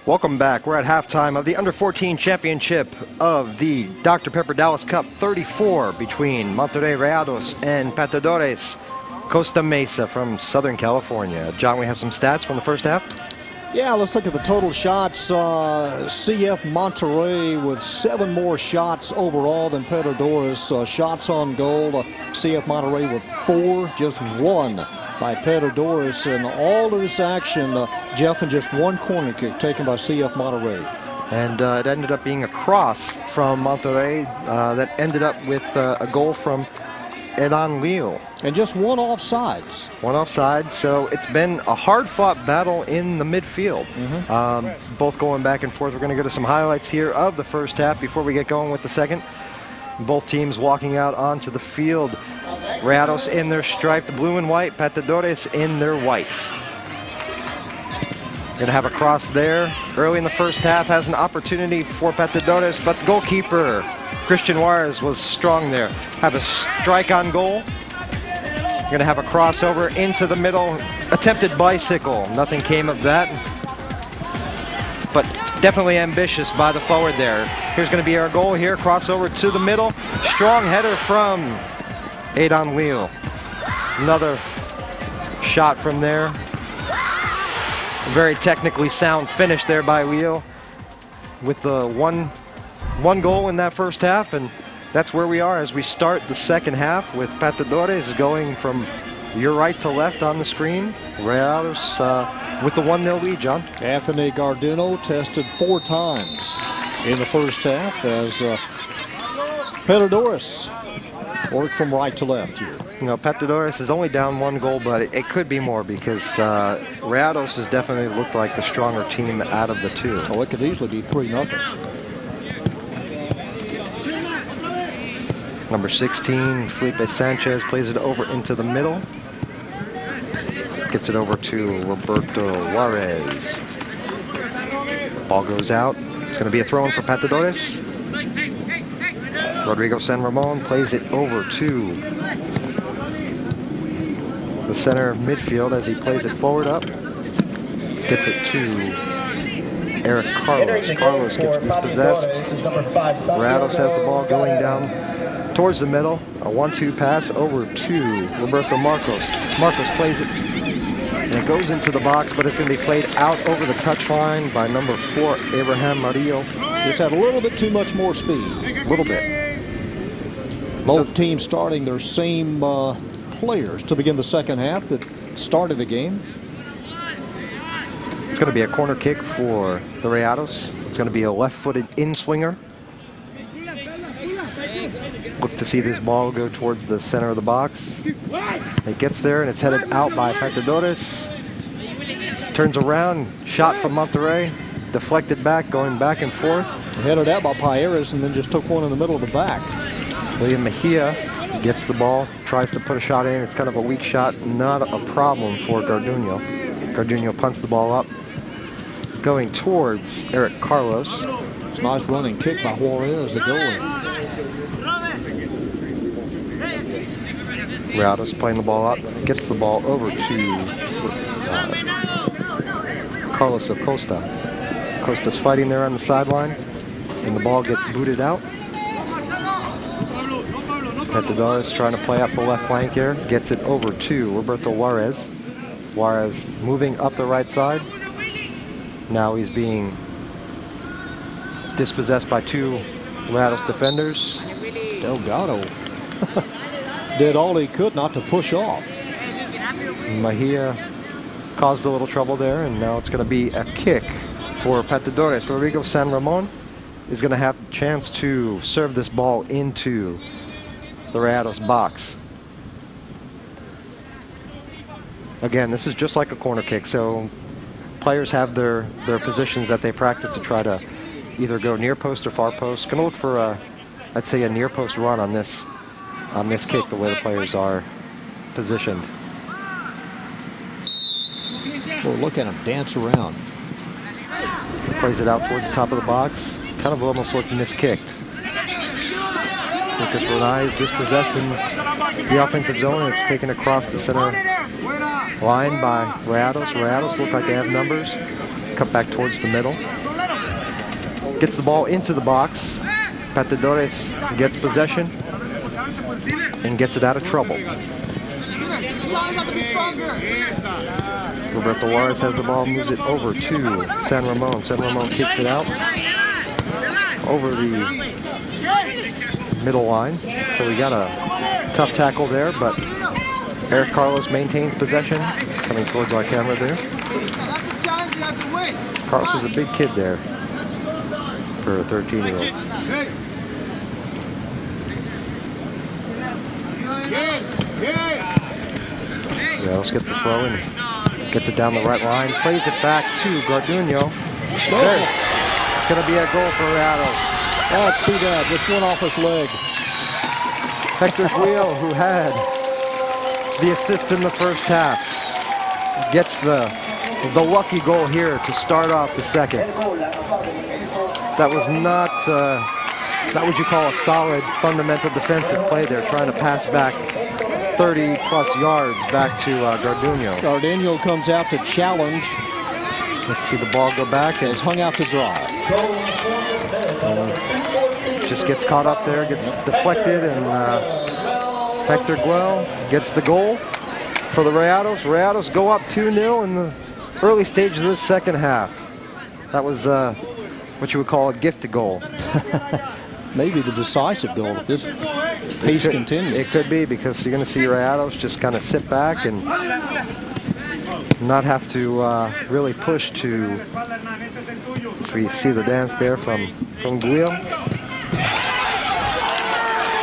Welcome back. We're at halftime of the Under-14 championship of the Dr. Pepper Dallas Cup 34 between Monterrey Rayados and Pateadores Costa Mesa from Southern California. John, we have some stats from the first half. Yeah, let's look at the total shots. CF Monterrey with 7 more shots overall than Pateadores. Shots on goal, CF Monterrey with 4, just 1 by Pateadores. And all of this action, Jeff, and just 1 corner kick taken by CF Monterrey. And it ended up being a cross from Monterrey that ended up with a goal from Edan Leo. And just 1 offsides. 1 offside, so it's been a hard-fought battle in the midfield. Both going back and forth. We're going to go to some highlights here of the first half before we get going with the second. Both teams walking out onto the field. Rayados in their striped blue and white, Pateadores in their whites. Going to have a cross there. Early in the first half has an opportunity for Pateadores, but goalkeeper Christian Juarez was strong there. Have a strike on goal. Going to have a crossover into the middle. Attempted bicycle. Nothing came of that. But definitely ambitious by the forward there. Here's going to be our goal here. Crossover to the middle. Strong header from Edan Leo. Another shot from there. Very technically sound finish there by Leo with the one goal in that first half, and that's where we are as we start the second half with Pateadores going from your right to left on the screen. Rayados with the 1-0 lead, John. Anthony Gardino tested 4 times in the first half as Pateadores worked from right to left here. You know, Pateadores is only down 1 goal, but it could be more because Rayados has definitely looked like the stronger team out of the 2. Oh, it could easily be 3-0. Number 16, Felipe Sanchez plays it over into the middle. Gets it over to Roberto Juarez. Ball goes out. It's going to be a throw-in for Pateadores. Rodrigo San Ramon plays it over to the center of midfield as he plays it forward up. Gets it to Eric Carlos. Carlos gets dispossessed. Rayados has the ball going down towards the middle. A 1-2 pass over to Roberto Marcos. Marcos plays it. And it goes into the box, but it's going to be played out over the touchline by number 4, Abraham Murillo. Just had a little bit too much more speed. A little bit. Both teams starting their same players to begin the second half that started the game. It's going to be a corner kick for the Rayados. It's going to be a left-footed in-swinger. Look to see this ball go towards the center of the box. It gets there and it's headed out by Pateadores. Turns around, shot from Monterrey, deflected back, going back and forth. Headed out by Pateadores and then just took one in the middle of the back. William Mejia gets the ball, tries to put a shot in. It's kind of a weak shot, not a problem for Garduño. Garduño punts the ball up, going towards Eric Carlos. It's a nice running kick by Juarez, the goalie. Rayados playing the ball up, gets the ball over to Carlos Acosta. Acosta's fighting there on the sideline, and the ball gets booted out. Pateadores trying to play up the left flank here, gets it over to Roberto Juarez. Juarez moving up the right side. Now he's being dispossessed by 2 Rayados defenders. Delgado did all he could not to push off. Mejia caused a little trouble there, and now it's going to be a kick for Pateadores. Rodrigo San Ramon is going to have a chance to serve this ball into the Rayados box. Again, this is just like a corner kick, so players have their positions that they practice to try to either go near post or far post. Going to look for I'd say a near post run on this kick, the way the players are positioned. Well, look at him dance around. Plays it out towards the top of the box. Kind of almost looked miskicked. Lucas Renai is dispossessed in the offensive zone. It's taken across the center line by Rayados. Rayados look like they have numbers. cut back towards the middle. Gets the ball into the box. Pateadores gets possession and gets it out of trouble. Roberto Juarez has the ball, moves it over to San Ramon. San Ramon kicks it out over the middle line. So we got a tough tackle there, but Eric Carlos maintains possession, coming towards our camera there. Carlos is a big kid there for a 13-year-old. Ramos gets the throw and gets it down the right line, plays it back to Garduño. It's going to be a goal for Rayados. That's too bad. Just went off his leg. Hector Guillo, who had the assist in the first half, gets the lucky goal here to start off the second. That was not what you call a solid fundamental defensive play there, trying to pass back 30-plus yards back to Garduño. Garduño comes out to challenge. Let's see the ball go back, and it's hung out to dry. Just gets caught up there, gets deflected, and Hector Guillo gets the goal for the Rayados. Rayados go up 2-0 in the early stage of this second half. That was what you would call a gifted goal. Maybe the decisive goal if this pace continues. It could be, because you're going to see Rayados just kind of sit back and not have to really push to. So we see the dance there from Guillo.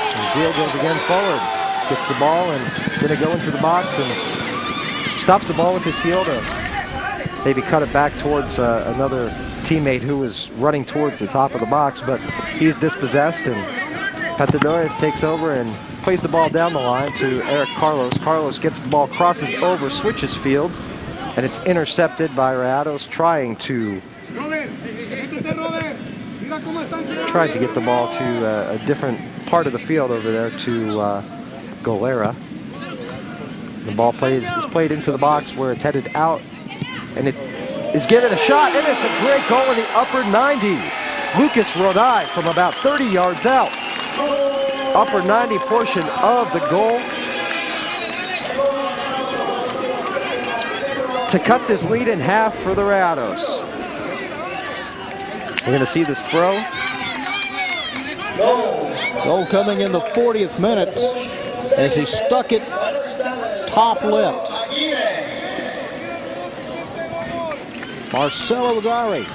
And Guillo goes again forward, gets the ball and going to go into the box and stops the ball with his heel to maybe cut it back towards another teammate who is running towards the top of the box, but he's dispossessed, and Pateadores takes over and plays the ball down the line to Eric Carlos. Carlos gets the ball, crosses over, switches fields, and it's intercepted by Rayados, trying to get the ball to a different part of the field over there to Golera. The ball is played into the box where it's headed out, and it is given a shot, and it's a great goal in the upper 90. Lucas Rodai from about 30 yards out. Upper 90 portion of the goal to cut this lead in half for the Rayados. We're going to see this throw. Goal coming in the 40th minute as he stuck it top left. Marcelo Ugari.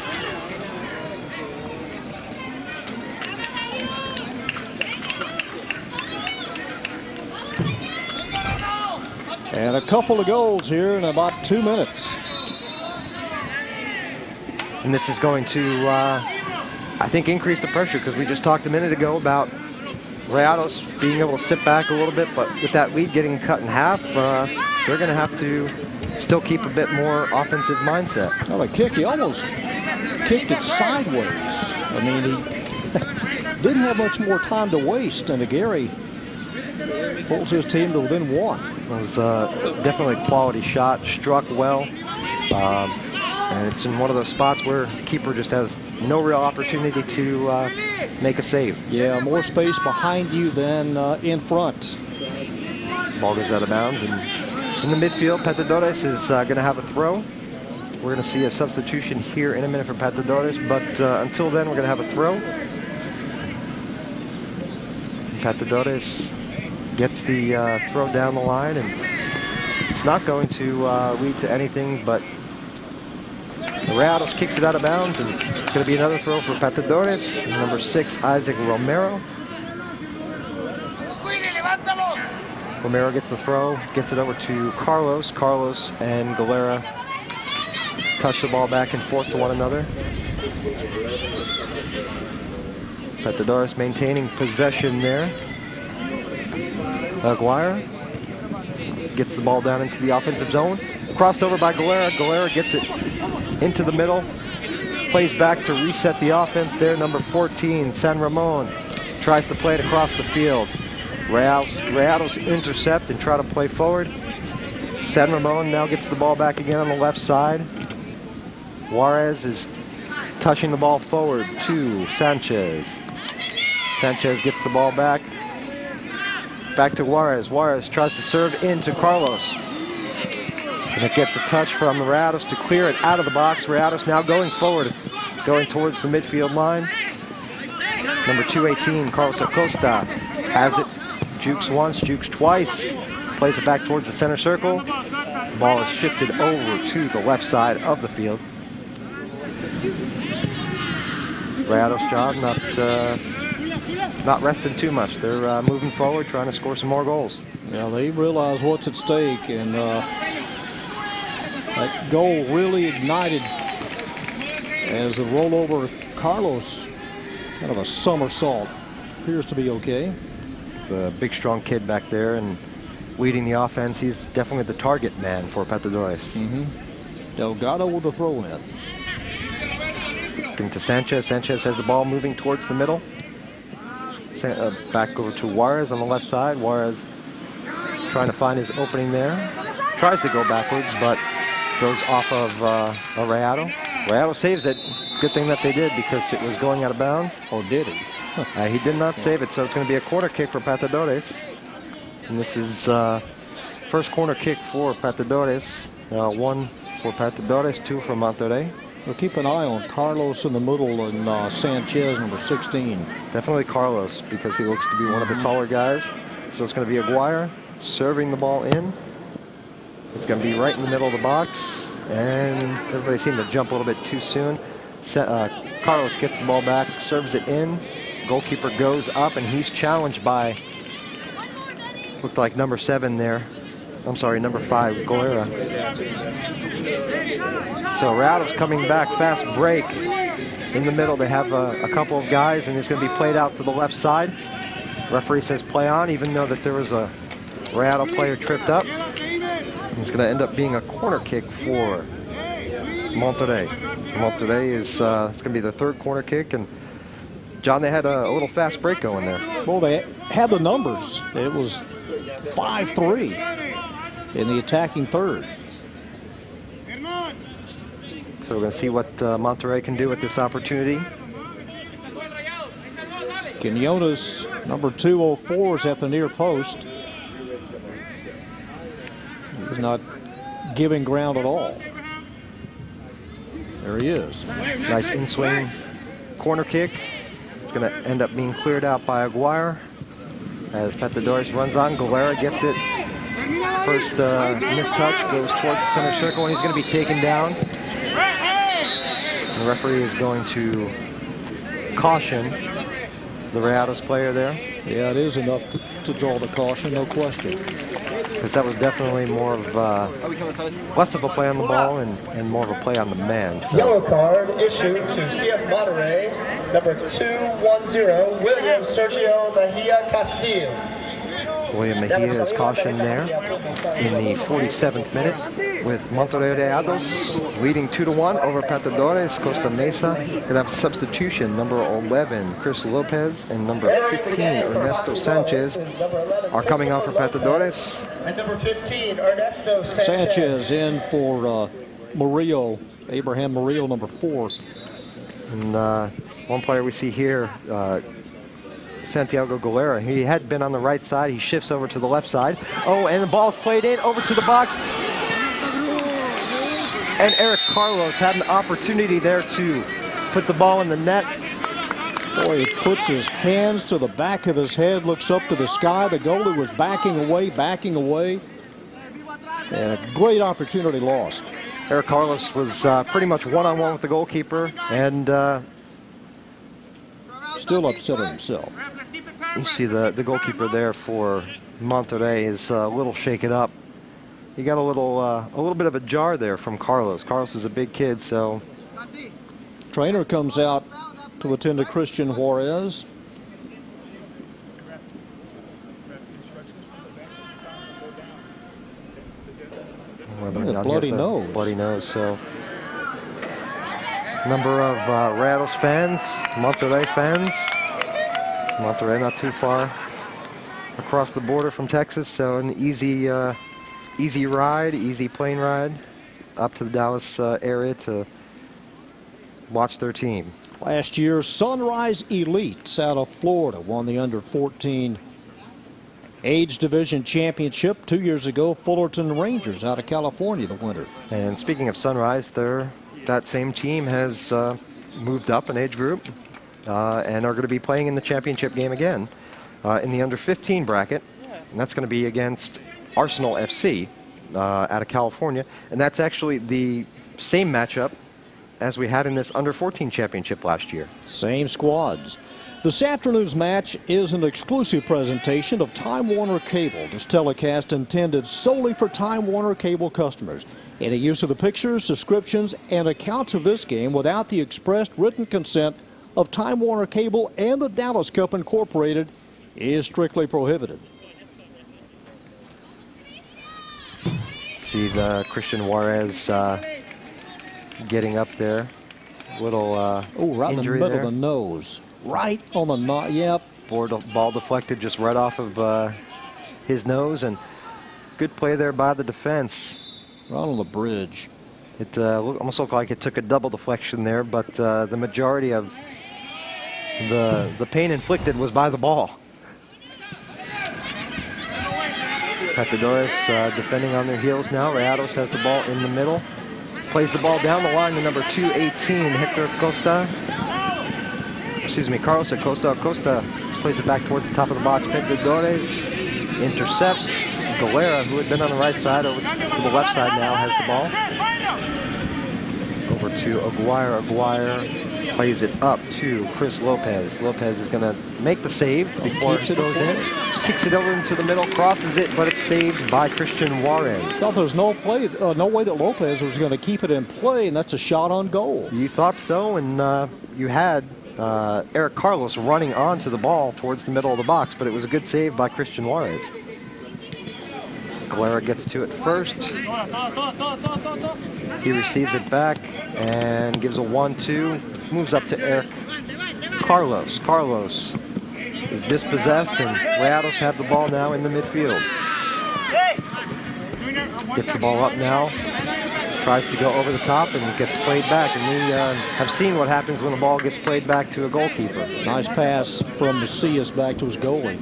And a couple of goals here in about 2 minutes. And this is going to, I think, increase the pressure, because we just talked a minute ago about Rayados being able to sit back a little bit, but with that lead getting cut in half, they're going to have to still keep a bit more offensive mindset. Well, the kick, he almost kicked it sideways. I mean, he didn't have much more time to waste, and Aguirre pulls his team to within one. It was definitely a quality shot, struck well, and it's in one of those spots where the keeper just has no real opportunity to make a save. Yeah, more space behind you than in front. Ball goes out of bounds, and in the midfield, Pateadores is going to have a throw. We're going to see a substitution here in a minute for Pateadores, but until then, we're going to have a throw. Pateadores gets the throw down the line, and it's not going to lead to anything, but Rayados kicks it out of bounds, and it's going to be another throw for Pateadores. Number 6, Isaac Romero. Romero gets the throw, gets it over to Carlos. Carlos and Golera touch the ball back and forth to one another. Pateadores maintaining possession there. Aguirre gets the ball down into the offensive zone. Crossed over by Golera. Golera gets it into the middle. Plays back to reset the offense there. Number 14, San Ramon, tries to play it across the field. Rayados intercept and try to play forward. San Ramon now gets the ball back again on the left side. Juarez is touching the ball forward to Sanchez. Sanchez gets the ball back. Back to Juarez. Juarez tries to serve into Carlos. And it gets a touch from the Rayados to clear it out of the box. Rayados now going forward, going towards the midfield line. Number 218, Carlos Acosta, has it. Jukes once, jukes twice. Plays it back towards the center circle. The ball is shifted over to the left side of the field. Rayados' job not resting too much. They're moving forward, trying to score some more goals. Yeah, they realize what's at stake, and that goal really ignited as the rollover. Carlos, kind of a somersault, appears to be okay. The big, strong kid back there and leading the offense. He's definitely the target man for Pateadores. Delgado with the throw in. Looking to Sanchez. Sanchez has the ball moving towards the middle. Back over to Juarez on the left side. Juarez trying to find his opening there. Tries to go backwards, but goes off of a Rayado. Rayado saves it. Good thing that they did, because it was going out of bounds. Or did he? He did not save it, so it's going to be a corner kick for Pateadores. And this is first corner kick for Pateadores. 1 for Pateadores, 2 for Monterrey. Well, keep an eye on Carlos in the middle and Sanchez, number 16. Definitely Carlos, because he looks to be one of the taller guys. So it's going to be Aguirre serving the ball in. It's going to be right in the middle of the box. And everybody seemed to jump a little bit too soon. Carlos gets the ball back, serves it in. Goalkeeper goes up, and he's challenged by, looked like number 7 there. I'm sorry, number 5, Golera. So Rayados coming back, fast break in the middle. They have a couple of guys, and it's going to be played out to the left side. Referee says play on, even though that there was a Rayado player tripped up. And it's going to end up being a corner kick for Monterrey. Monterrey is it's going to be the 3rd corner kick, and John, they had a little fast break going there. Well, they had the numbers. It was 5-3 in the attacking third. So we're going to see what Monterrey can do with this opportunity. Quinones, number 204, is at the near post. He's not giving ground at all. There he is. Nice in-swing corner kick. It's going to end up being cleared out by Aguirre as Pateadores runs on. Golera gets it. First mistouch goes towards the center circle, and he's going to be taken down. And the referee is going to caution the Rayados player there. Yeah, it is enough to draw the caution, no question. Because that was definitely more of less of a play on the ball and more of a play on the man. So. Yellow card issued to CF Monterrey, number 210, William Sergio Mejia Castillo. William Mejia is cautioned there in the 47th minute, with Monterrey Rayados leading 2-1 over Pateadores. Costa Mesa. Gonna have a substitution. Number 11, Chris Lopez, and number 15, Ernesto Sanchez, are coming on for Pateadores. And number 15, Ernesto Sanchez in for Murillo, Abraham Murillo, number 4. And one player we see here, Santiago Golera. He had been on the right side. He shifts over to the left side. Oh, and the ball's played in over to the box. And Eric Carlos had an opportunity there to put the ball in the net. Boy, he puts his hands to the back of his head, looks up to the sky. The goalie was backing away. And a great opportunity lost. Eric Carlos was pretty much one-on-one with the goalkeeper, and still upset at himself. You see the goalkeeper there for Monterrey is a little shaken up. He got a little bit of a jar there from Carlos. Carlos is a big kid, so. Trainer comes out to attend to Christian Juarez. Bloody nose. Bloody nose, so. Number of Rayados fans, Monterrey fans. Monterrey not too far across the border from Texas, so an easy plane ride up to the Dallas area to watch their team. Last year, Sunrise Elites out of Florida won the under-14 age division championship. 2 years ago, Fullerton Rangers out of California the winner. And speaking of Sunrise, that same team has moved up an age group and are going to be playing in the championship game again in the under-15 bracket. And that's going to be against Arsenal FC out of California. And that's actually the same matchup as we had in this under-14 championship last year. Same squads. This afternoon's match is an exclusive presentation of Time Warner Cable. This telecast intended solely for Time Warner Cable customers. Any use of the pictures, descriptions, and accounts of this game without the expressed written consent of Time Warner Cable and the Dallas Cup Incorporated is strictly prohibited. See the Christian Juarez getting up there. Little right in the injury middle there. of the nose. Right on the nose. Yep. Ball deflected just right off of his nose, and good play there by the defense. Right on the bridge. It almost looked like it took a double deflection there, but the majority of the pain inflicted was by the ball. Pateadores defending on their heels now. Rayados has the ball in the middle. Plays the ball down the line to number 218, Hector Costa. Carlos Acosta. Acosta plays it back towards the top of the box. Pateadores intercepts. Galera, who had been on the right side, over to the left side now, has the ball. Over to Aguirre. Aguirre plays it up to Chris Lopez. Lopez is going to make the save before it goes in. Kicks it over into the middle, crosses it, but it's saved by Christian Juarez. Thought there was no way that Lopez was going to keep it in play, and that's a shot on goal. You thought so, and you had Eric Carlos running onto the ball towards the middle of the box, but it was a good save by Christian Juarez. Galera gets to it first. He receives it back and gives a 1-2. Moves up to Eric Carlos. Carlos is dispossessed, and Rayados have the ball now in the midfield. Gets the ball up now. Tries to go over the top and gets played back. And we have seen what happens when the ball gets played back to a goalkeeper. Nice pass from Macias back to his goalie.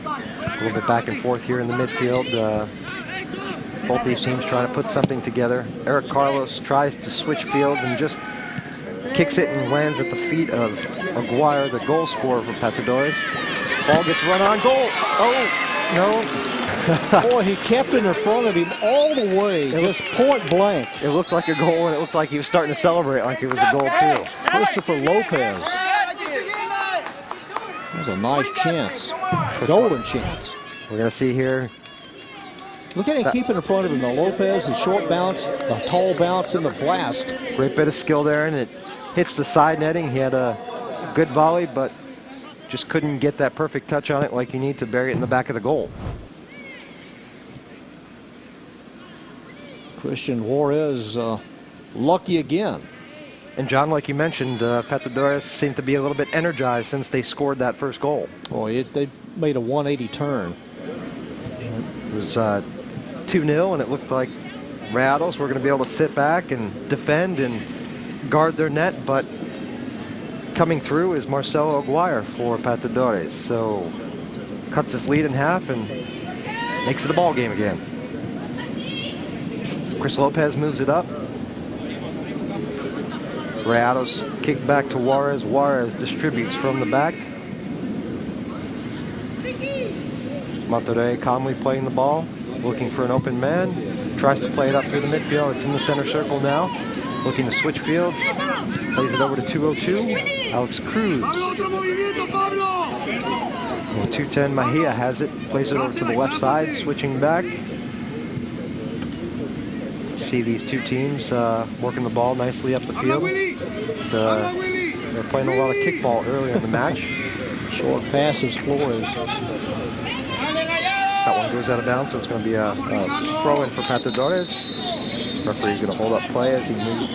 A little bit back and forth here in the midfield. Both these teams trying to put something together. Eric Carlos tries to switch fields and just kicks it and lands at the feet of Aguirre, the goal scorer for Pateadores. Ball gets run on goal. Oh, no. Boy, he kept it in front of him all the way, just point blank. It looked like a goal, and it looked like he was starting to celebrate like it was a goal, too. Christopher Lopez. That was a nice chance. Golden chance. We're going to see here. Look at him keeping in front of him. The Lopez, the short bounce, the tall bounce, and the blast. Great bit of skill there, and it hits the side netting. He had a good volley, but just couldn't get that perfect touch on it like you need to bury it in the back of the goal. Christian Juarez lucky again. And John, like you mentioned, Pateadores seemed to be a little bit energized since they scored that first goal. Boy, they made a 180 turn. It was 2-0, and it looked like Rayados were going to be able to sit back and defend and guard their net, but coming through is Marcelo Aguirre for Pateadores. So cuts this lead in half and makes it a ball game again. Chris Lopez moves it up. Rayados kick back to Juarez. Juarez distributes from the back. Monterrey calmly playing the ball, looking for an open man. Tries to play it up through the midfield. It's in the center circle now. Looking to switch fields. Plays it over to 202. Alex Cruz. And 210 Mahia has it. Plays it over to the left side, switching back. See these two teams working the ball nicely up the field. They're playing a lot of kickball earlier in the match. Short passes, Flores. That one goes out of bounds, so it's going to be a throw-in for Pateadores. Referee's going to hold up play as he moves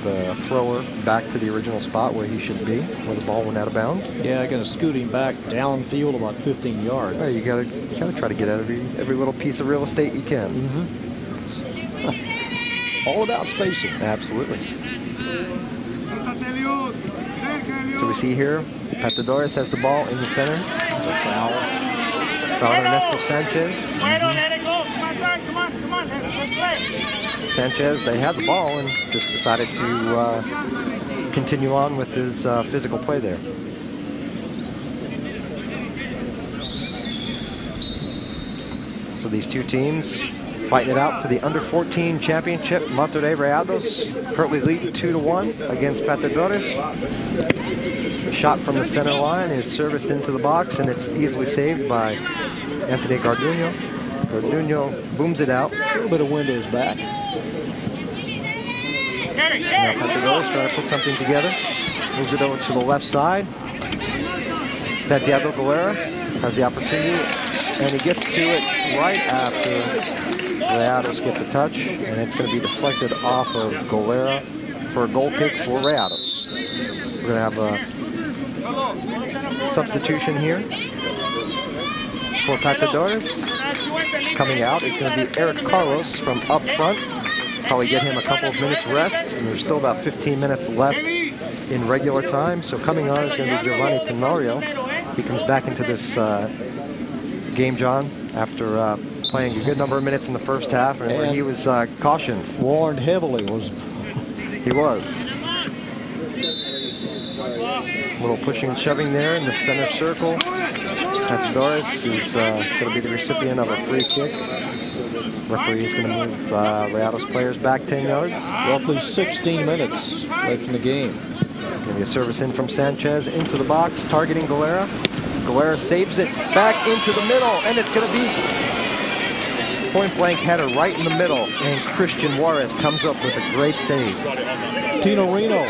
the thrower back to the original spot where he should be, where the ball went out of bounds. Yeah, going to scoot him back downfield about 15 yards. Well, you got to try to get out of every little piece of real estate you can. all about spacing. Absolutely. So we see here, Pateadores has the ball in the center. There's a foul. Foul on Ernesto Sanchez. Sanchez, they had the ball and just decided to continue on with his physical play there. So these two teams fighting it out for the under-14 championship. Monterrey Rayados currently leading 2-1 against Pateadores. The shot from the center line is serviced into the box, and it's easily saved by Anthony Garduño. Garduño booms it out. A little bit of windows back. Now Pateadores trying to put something together. Moves it over to the left side. Santiago Galera has the opportunity, and he gets to it right after Rayados gets a touch, and it's going to be deflected off of Galera for a goal kick for Rayados. We're going to have a substitution here for Pateadores. Coming out is going to be Eric Carlos from up front. Probably get him a couple of minutes rest, and there's still about 15 minutes left in regular time. So coming on is going to be Giovanni Tenorio. He comes back into this game, John, after playing a good number of minutes in the first half, and he was cautioned. Warned heavily. He was. A little pushing and shoving there in the center circle. Pateadores is going to be the recipient of a free kick. Referee is going to move Rayados players back 10 yards. Roughly 16 minutes left in the game. Going to be a service in from Sanchez into the box, targeting Galera. Galera saves it back into the middle, and it's going to be point-blank header right in the middle, and Christian Juarez comes up with a great save. Tino Reno.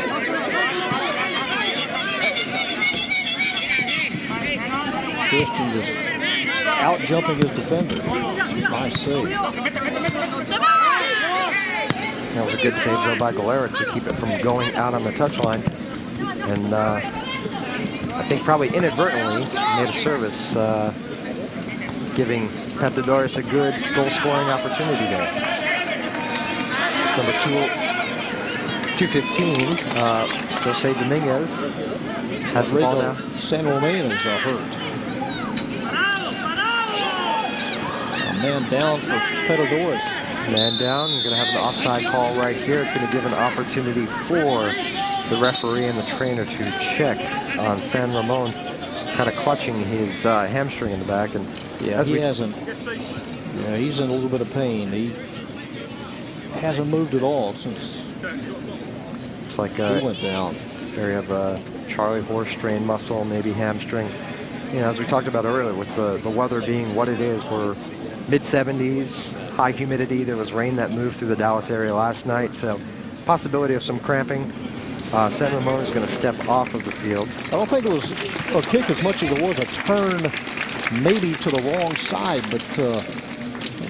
Christian just out-jumping his defender. Nice save. That was a good save, though, by Galera to keep it from going out on the touchline. And I think probably inadvertently made a service, giving Pateadores a good goal-scoring opportunity there. Number 215, Jose Dominguez, has the ball now. San Romain is hurt. A man down for Pateadores. Man down. We're going to have an offside call right here. It's going to give an opportunity for the referee and the trainer to check on San Ramon, kind of clutching his hamstring in the back. And yeah, he hasn't. Yeah, he's in a little bit of pain. He hasn't moved at all since it's like he went down. There you have a Charlie horse strained muscle, maybe hamstring. You know, as we talked about earlier, with the weather being what it is, we're mid-70s, high humidity. There was rain that moved through the Dallas area last night, so possibility of some cramping. San Ramon is going to step off of the field. I don't think it was a kick as much as it was a turn, maybe to the wrong side, but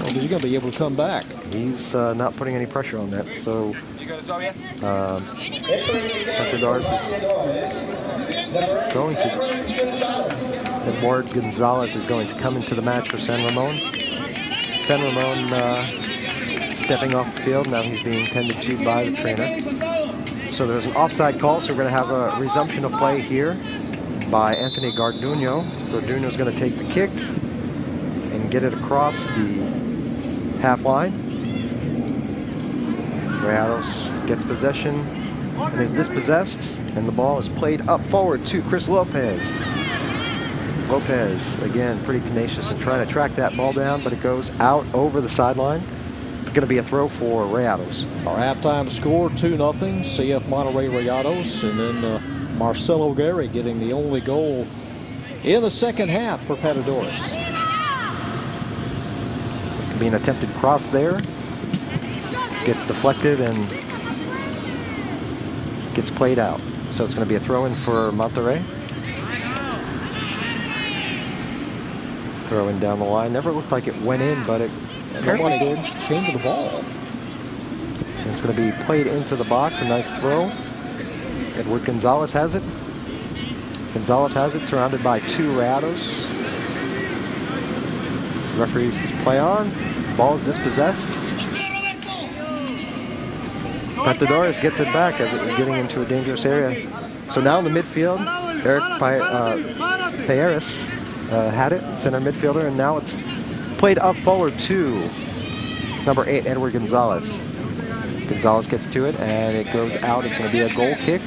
is he going to be able to come back? He's not putting any pressure on that, so Pateadores is going to, Edward Gonzalez is going to come into the match for San Ramon. San Ramon stepping off the field, now he's being tended to by the trainer. So there's an offside call, so we're going to have a resumption of play here by Anthony Garduño. Garduño's going to take the kick and get it across the half line. Rayados gets possession and is dispossessed, and the ball is played up forward to Chris Lopez. Lopez, again, pretty tenacious and trying to track that ball down, but it goes out over the sideline. Going to be a throw for Rayados. Our halftime score, 2-0, CF Monterrey Rayados, and then Marcelo Gary getting the only goal in the second half for Pateadores. Could be an attempted cross there. Gets deflected and gets played out. So it's going to be a throw-in for Monterrey. Throw-in down the line. Never looked like it went in, but it apparently did. Came to the ball. And it's going to be played into the box. A nice throw. Edward Gonzalez has it. Gonzalez has it, surrounded by two Rayados. Referee says play on. Ball is dispossessed. Pateadores gets it back as it was getting into a dangerous area. So now in the midfield, Eric Pateadores had it, center midfielder, and now it's played up forward to number 8, Edward Gonzalez. Gonzalez gets to it, and it goes out. It's going to be a goal kick.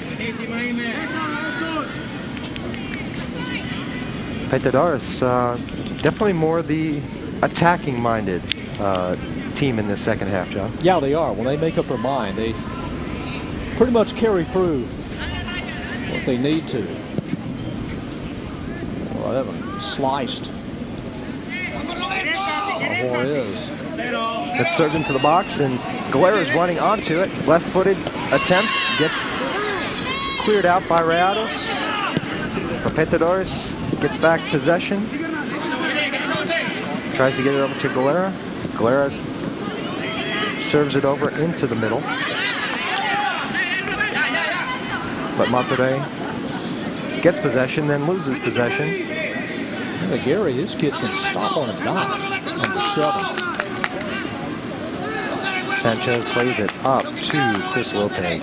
Pateadores, definitely more the attacking-minded team in this second half, John. Yeah, they are. When they make up their mind, they pretty much carry through what they need to. Well, that one sliced. Juarez. It's served into the box, and Galera's running onto it. Left-footed attempt gets cleared out by Rayados. Pateadores gets back possession. Tries to get it over to Galera. Galera serves it over into the middle. But Monterrey gets possession, then loses possession. Gary, this kid can stop on a dime. Number 7. Sanchez plays it up to Chris Lopez.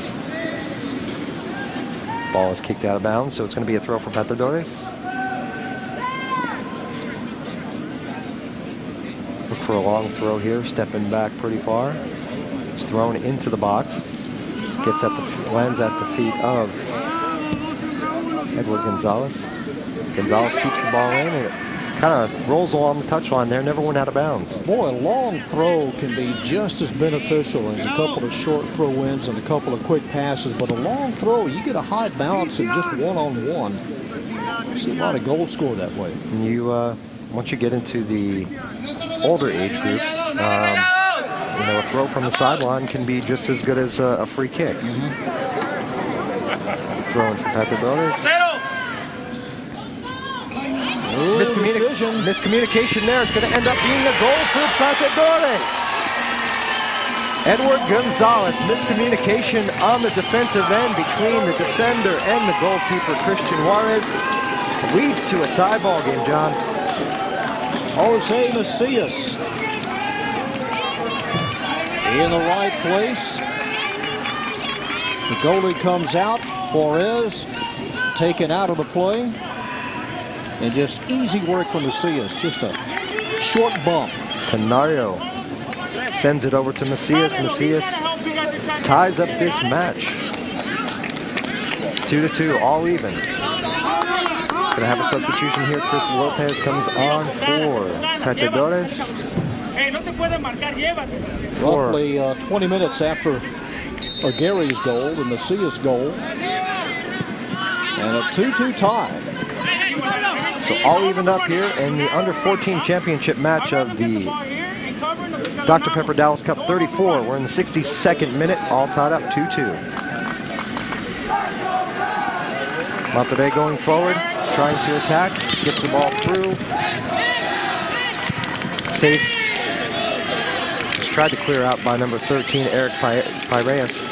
Ball is kicked out of bounds, so it's going to be a throw for Pateadores. Look for a long throw here, stepping back pretty far. It's thrown into the box. Gets at the lands at the feet of Edward Gonzalez. Gonzalez keeps the ball in, and it kind of rolls along the touchline there, never went out of bounds. Boy, a long throw can be just as beneficial as a couple of short throw-ins and a couple of quick passes, but a long throw, you get a high balance and just one-on-one. See a lot of goals scored that way. And you, once you get into the older age groups, you know, a throw from the sideline can be just as good as a free kick. Throwing for Pateadores. Miscommunication there. It's going to end up being a goal for Pateadores. Edward Gonzalez, miscommunication on the defensive end between the defender and the goalkeeper, Christian Juarez. Leads to a tie ball game, John. Jose Macias in the right place. The goalie comes out. Juarez taken out of the play. And just easy work from Macias. Just a short bump. Canario sends it over to Macias. Macias ties up this match. 2-2, all even. Gonna have a substitution here. Chris Lopez comes on for Pateadores. Roughly 20 minutes after Gary's goal, the Macias goal. And a 2-2 tie. So all evened up here in the under-14 championship match of the Dr. Pepper Dallas Cup 34. We're in the 62nd minute, all tied up 2-2. Monterrey going forward, trying to attack, gets the ball through. Save. Just tried to clear out by number 13, Eric Pateadores.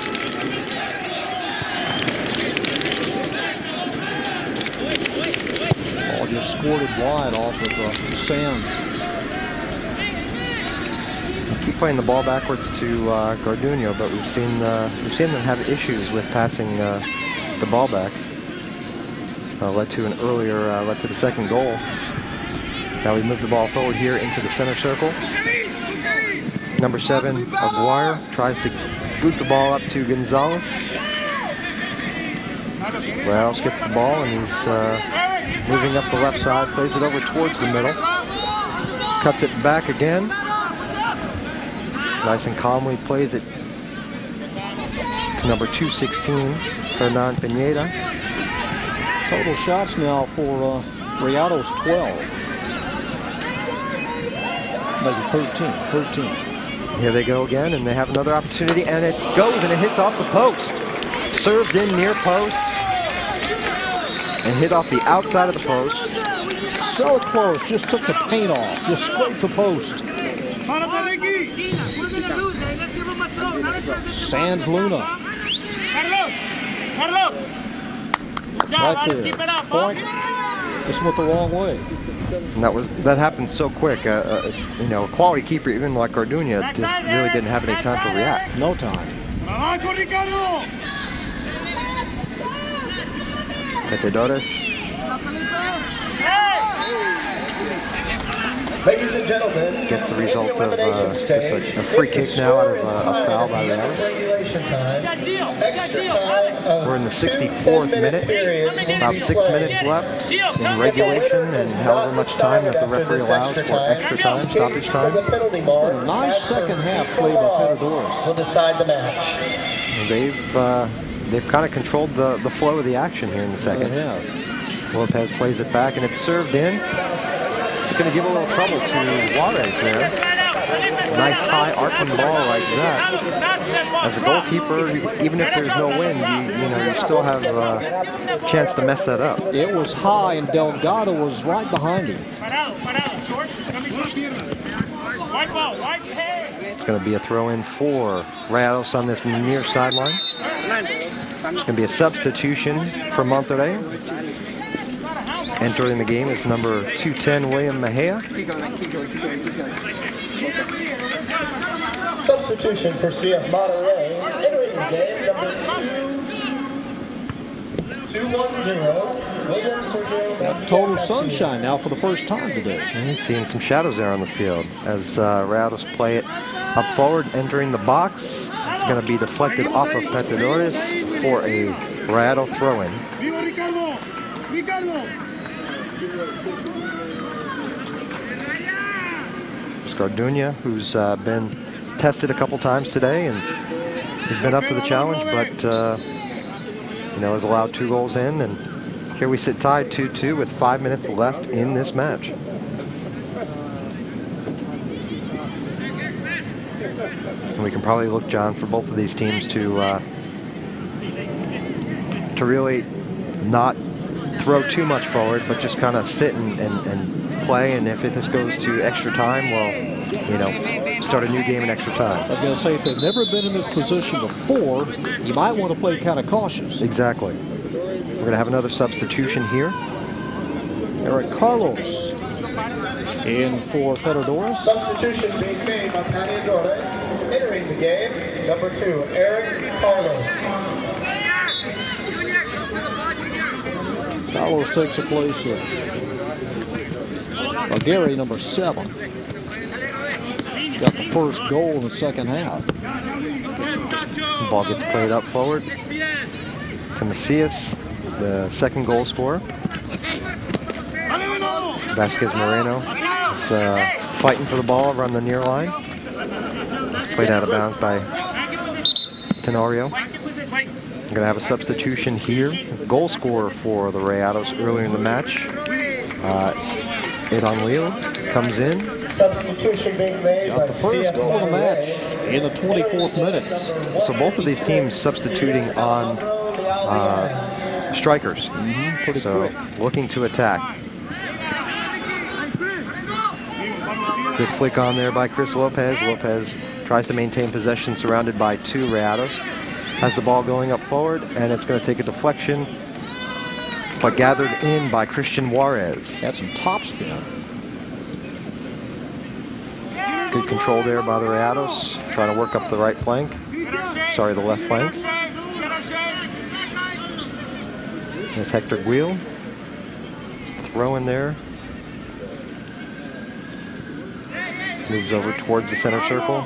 Just squirted wide off of Sands. Keep playing the ball backwards to Garduño, but we've seen them have issues with passing the ball back. Led to the second goal. Now we move the ball forward here into the center circle. Number 7, Aguirre, tries to boot the ball up to Gonzalez. Wells gets the ball, and he's moving up the left side, plays it over towards the middle. Cuts it back again. Nice and calmly plays it to number 216, Hernan Pineda. Total shots now for Rayados 12. Maybe 13. Here they go again, and they have another opportunity, and it goes, and it hits off the post. Served in near post, and hit off the outside of the post. So close, just took the paint off, just scraped the post. Sands Luna. Right there, point. This went the wrong way. And that happened so quick. You know, a quality keeper, even like Garduño, just really didn't have any time to react. No time. Pateadores Ladies and gentlemen, gets the result of gets a free kick now out of a foul by Rayados. We're in the 64th minute, about 6 minutes left in regulation, and however much time that the referee allows for extra time, stoppage time. It's been a nice second half played by Pateadores. will decide the match. They've kind of controlled the flow of the action here in the second. Lopez plays it back, and it's served in. It's going to give a little trouble to Juarez there. Nice high arcing ball like that. As a goalkeeper, even if there's no wind, you still have a chance to mess that up. It was high, and Delgado was right behind him. It's going to be a throw-in for Rayados on this near sideline. It's going to be a substitution for Monterrey. Entering the game is number 210, William Mejia. Substitution for CF Monterrey. Entering the game, number 210, William Sergio. Got total sunshine now for the first time today. And he's seeing some shadows there on the field as Rayados play it up forward, entering the box. It's going to be deflected off of Pateadores for a Rayado throw-in. Scardunia, who's been tested a couple times today and has been up to the challenge, but has allowed 2 goals in, and here we sit tied 2-2 with 5 minutes left in this match. And we can probably look, John, for both of these teams to really not throw too much forward, but just kind of sit and play. And if this goes to extra time, well, start a new game in extra time. I was going to say, if they've never been in this position before, you might want to play kind of cautious. Exactly. We're going to have another substitution here. Eric Carlos in for Pateadores. Substitution being made by Pateadores. Entering the game, number 2, Eric Carlos. Carlos takes the place of Gary, number 7. Got the first goal in the second half. The ball gets played up forward to Macias, the second goal scorer. Vasquez Moreno is fighting for the ball around the near line. Played out of bounds by Tenorio. We're going to have a substitution here. Goal scorer for the Rayados earlier in the match. Edon Leo comes in. Substitution being made. Got the first goal of the match in the 24th minute. So both of these teams substituting on strikers. Pretty quick. Looking to attack. Good flick on there by Chris Lopez. Lopez tries to maintain possession surrounded by 2 Rayados. Has the ball going up forward, and it's going to take a deflection, but gathered in by Christian Juarez. Had some top spin. Good control there by the Rayados, trying to work up the right flank. Sorry, the left flank. There's Hector Guil. Throw in there. Moves over towards the center circle.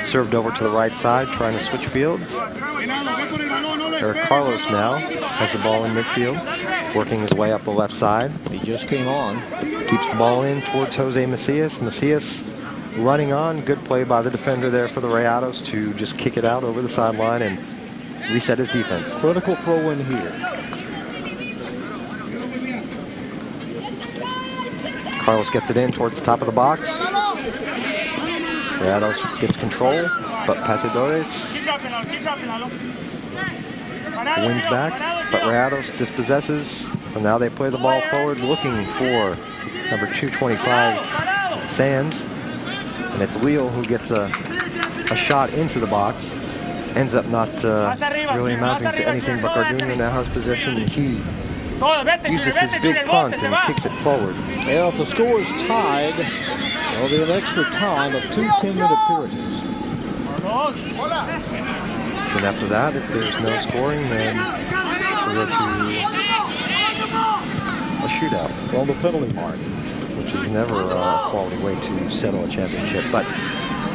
Served over to the right side, trying to switch fields. Eric Carlos now has the ball in midfield, working his way up the left side. He just came on. Keeps the ball in towards Jose Macias. Macias running on. Good play by the defender there for the Rayados to just kick it out over the sideline and reset his defense. Critical throw in here. Carlos gets it in towards the top of the box. Rayados gets control, but Pateadores wins back, but Rayados dispossesses. So now they play the ball forward, looking for number 225, Sands. And it's Leo who gets a shot into the box. Ends up not really amounting to anything, but Garduño now has possession, and he uses his big punt and kicks it forward. Well, if the score is tied, There'll be an extra time of 2 10-minute periods. And after that, if there's no scoring, then we'll go to a shootout. On the penalty mark. Which is never a quality way to settle a championship. But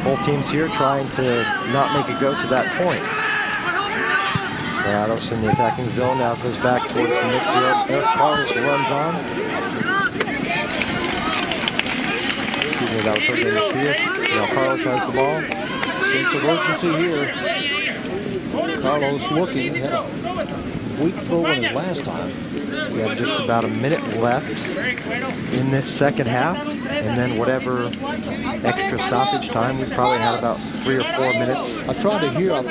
both teams here trying to not make it go to that point. Rayados in the attacking zone now goes back towards the midfield. Eric Carlos runs on. Excuse me, that was Jose Macias. Now Carlos has the ball. Sense of urgency here. Carlos looking. Had a weak throw in his last time. We have just about a minute left in this second half, and then whatever extra stoppage time, we've probably had about 3 or 4 minutes. I was trying to hear, I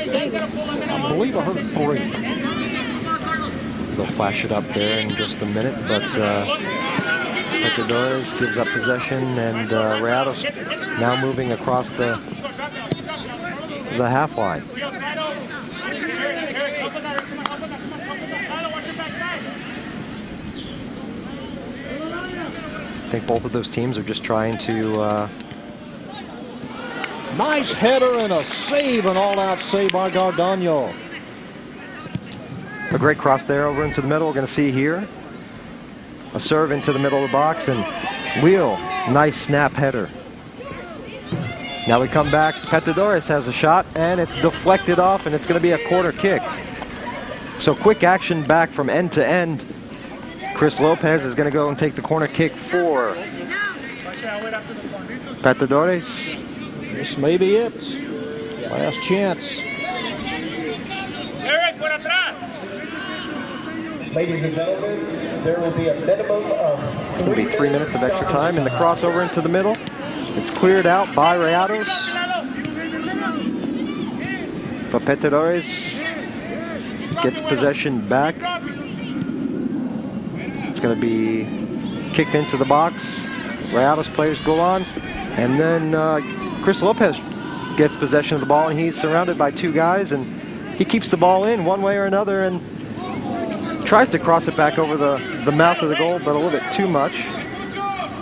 believe I heard 3. They'll flash it up there in just a minute, but Pateadores gives up possession, and Rayados now moving across the half line. I think both of those teams are just trying to... Nice header and a save, an all-out save by Gardano. A great cross there over into the middle. We're going to see here a serve into the middle of the box, and Wheel, nice snap header. Now we come back. Pateadores has a shot, and it's deflected off, and it's going to be a corner kick. So quick action back from end to end. Chris Lopez is going to go and take the corner kick for Pateadores. This may be it. Last chance. Ladies and gentlemen, there will be a minimum of It's going to be 3 minutes of extra time, and the crossover into the middle. It's cleared out by Rayados. But Pateadores gets possession back. It's going to be kicked into the box. Rayados players go on, and then Chris Lopez gets possession of the ball, and he's surrounded by 2 guys, and he keeps the ball in one way or another and tries to cross it back over the mouth of the goal, but a little bit too much.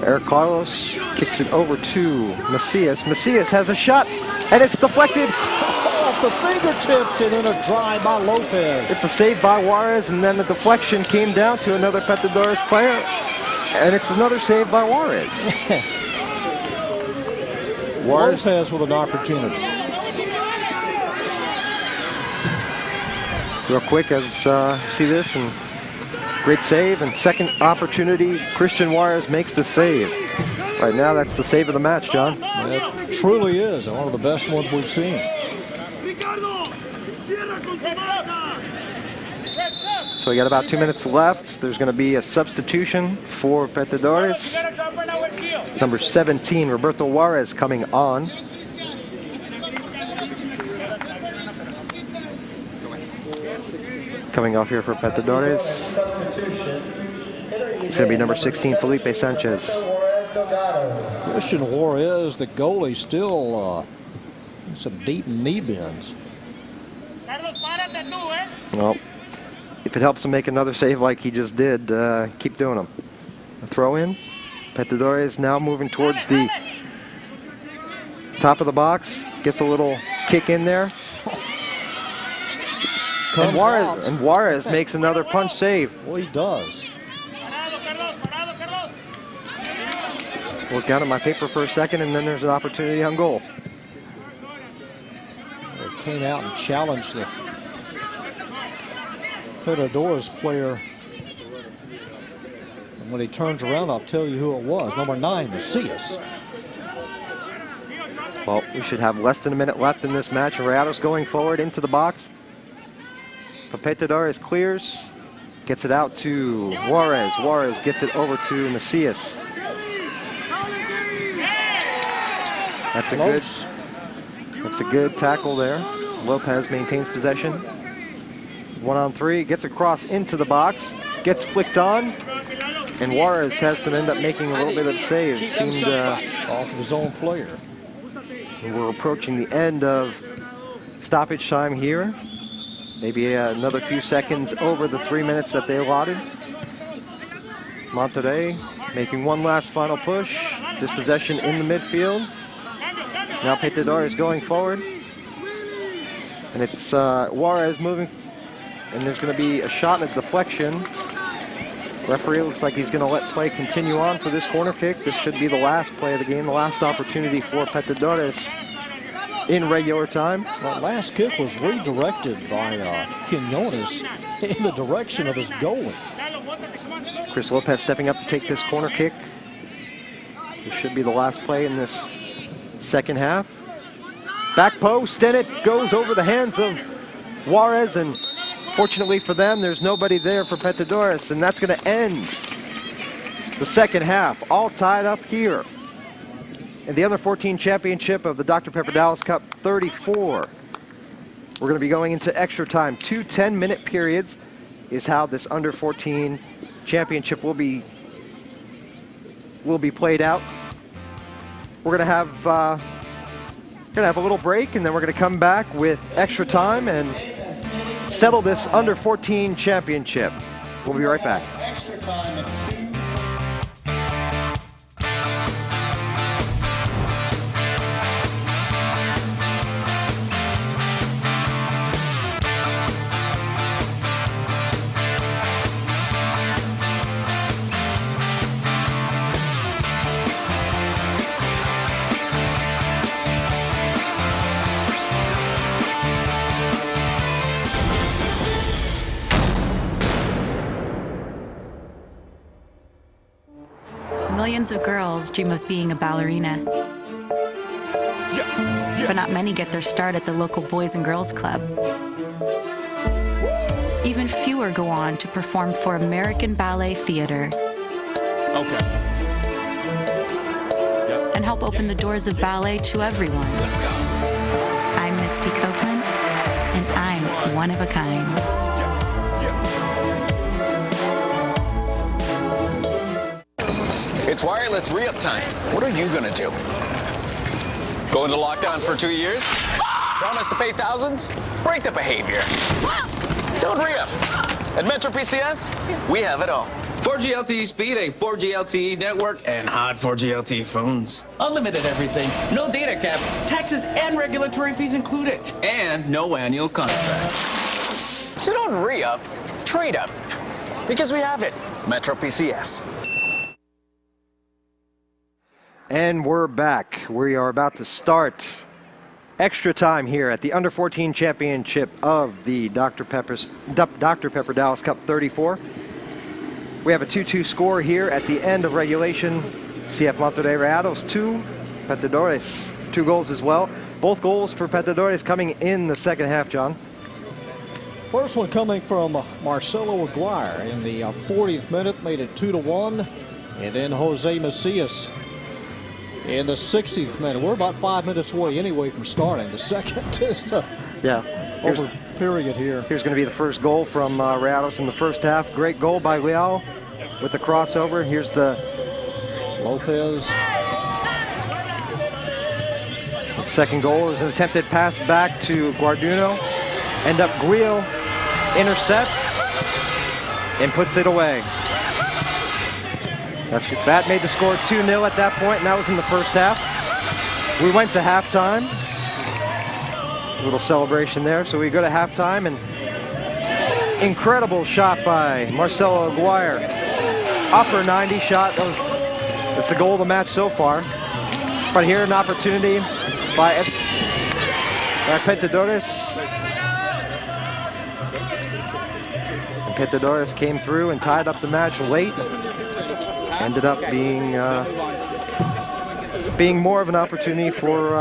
Eric Carlos kicks it over to Macias. Macias has a shot, and it's deflected off the fingertips, and then a drive by Lopez. It's a save by Juarez, and then the deflection came down to another Pateadores player, and it's another save by Juarez. Lopez with an opportunity. Real quick, as see this, and great save, and second opportunity, Christian Juarez makes the save. Right now, that's the save of the match, John. It truly is, one of the best ones we've seen. So we got about 2 minutes left. There's going to be a substitution for Pateadores. Number 17, Roberto Juarez, coming on. Coming off here for Pateadores. It's going to be number 16, Felipe Sanchez. Christian Juarez, the goalie, still some deep knee bends. Well, if it helps him make another save like he just did, keep doing them. A throw in. Pateadores now moving towards the top of the box. Gets a little kick in there. And Juarez makes another punch save. Well, he does. Look down at my paper for a second, and then there's an opportunity on goal. They came out and challenged the Pateadores player. And when he turns around, I'll tell you who it was. Number 9, Macias. Well, we should have less than a minute left in this match. Rayados going forward into the box. Pateadores clears, gets it out to Juarez. Juarez gets it over to Macias. That's a good tackle there. Lopez maintains possession. 1-on-3, gets across into the box, gets flicked on, and Juarez has to end up making a little bit of save. Seemed off of his own player. We're approaching the end of stoppage time here. Maybe another few seconds over the 3 minutes that they allotted. Monterrey making one last final push. this possession in the midfield. Now Pateadores going forward. And it's Juarez moving. And there's going to be a shot and a deflection. Referee looks like he's going to let play continue on for this corner kick. This should be the last play of the game, the last opportunity for Pateadores in regular time. That last kick was redirected by Quinones in the direction of his goalie. Chris Lopez stepping up to take this corner kick. This should be the last play in this second half. Back post, and it goes over the hands of Juarez, and fortunately for them, there's nobody there for Pateadores, and that's going to end the second half, all tied up here in the Under-14 championship of the Dr. Pepper Dallas Cup 34. We're going to be going into extra time. 2 10-minute periods is how this Under-14 championship will be played out. We're going to have a little break, and then we're going to come back with extra time and settle this Under-14 championship. We'll be right back. Extra time at 2. Millions of girls dream of being a ballerina. But not many get their start at the local Boys and Girls Club. Even fewer go on to perform for American Ballet Theater. And help open the doors of ballet to everyone. I'm Misty Copeland, and I'm one of a kind. It's wireless re-up time. What are you gonna do? Go into lockdown for 2 years? Promise to pay thousands? Break the behavior. Don't re-up. At Metro PCS, we have it all. 4G LTE speed, a 4G LTE network, and hot 4G LTE phones. Unlimited everything, no data caps, taxes and regulatory fees included, and no annual contract. So don't re-up, trade up. Because we have it. Metro PCS. And we're back. We are about to start extra time here at the Under-14 championship of the Dr. Pepper Dallas Cup 34. We have a 2-2 score here at the end of regulation. CF Monterrey Rayados 2, Pateadores 2 goals as well. Both goals for Pateadores coming in the second half, John. First one coming from Marcelo Aguirre in the 40th minute, made it 2-1. And then Jose Macias in the 60th minute. We're about 5 minutes away anyway from starting. The second is over period here. Here's going to be the first goal from Rayados in the first half. Great goal by Leal with the crossover. Here's the Lopez. The second goal is an attempted pass back to Guarduno. End up Guil intercepts and puts it away. That made the score 2-0 at that point, and that was in the first half. We went to halftime. A little celebration there. So we go to halftime, and incredible shot by Marcelo Aguirre. Upper 90 shot. That's the goal of the match so far. But here an opportunity by Pateadores. And Pateadores came through and tied up the match late. Ended up being more of an opportunity for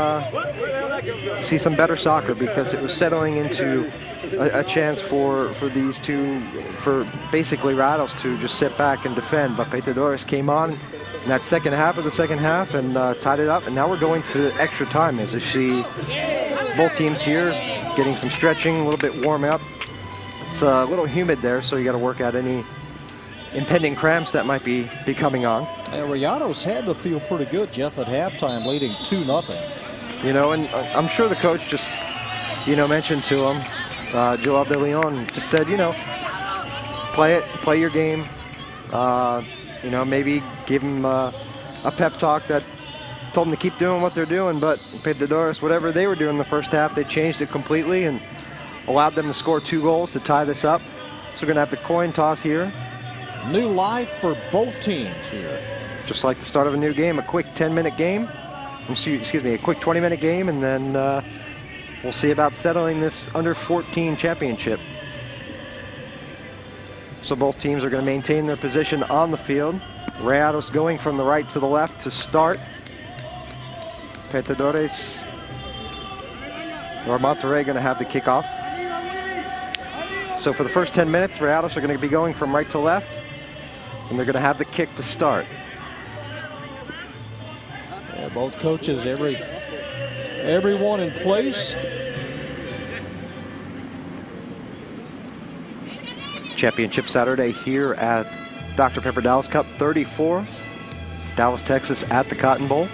see some better soccer, because it was settling into a chance for these two, for basically Rayados to just sit back and defend. But Pateadores came on in that second half of the second half and tied it up. And now we're going to extra time, as I see both teams here getting some stretching, a little bit warm up. It's a little humid there, so you got to work out any impending cramps that might be coming on. And Rayados had to feel pretty good, Jeff, at halftime, leading 2-0. You know, and I'm sure the coach just, mentioned to him, Joel De Leon, just said, play your game. Maybe give him a pep talk that told them to keep doing what they're doing, but Pateadores, whatever they were doing in the first half, they changed it completely and allowed them to score 2 goals to tie this up. So we're going to have the coin toss here. New life for both teams here. Just like the start of a new game, a quick 10-minute game. Excuse me, a quick 20-minute game, and then we'll see about settling this under-14 championship. So both teams are going to maintain their position on the field. Rayados going from the right to the left to start. Pateadores or Monterrey going to have the kickoff. So for the first 10 minutes, Rayados are going to be going from right to left, and they're going to have the kick to start. Yeah, both coaches, everyone in place. Championship Saturday here at Dr. Pepper Dallas Cup 34. Dallas, Texas at the Cotton Bowl.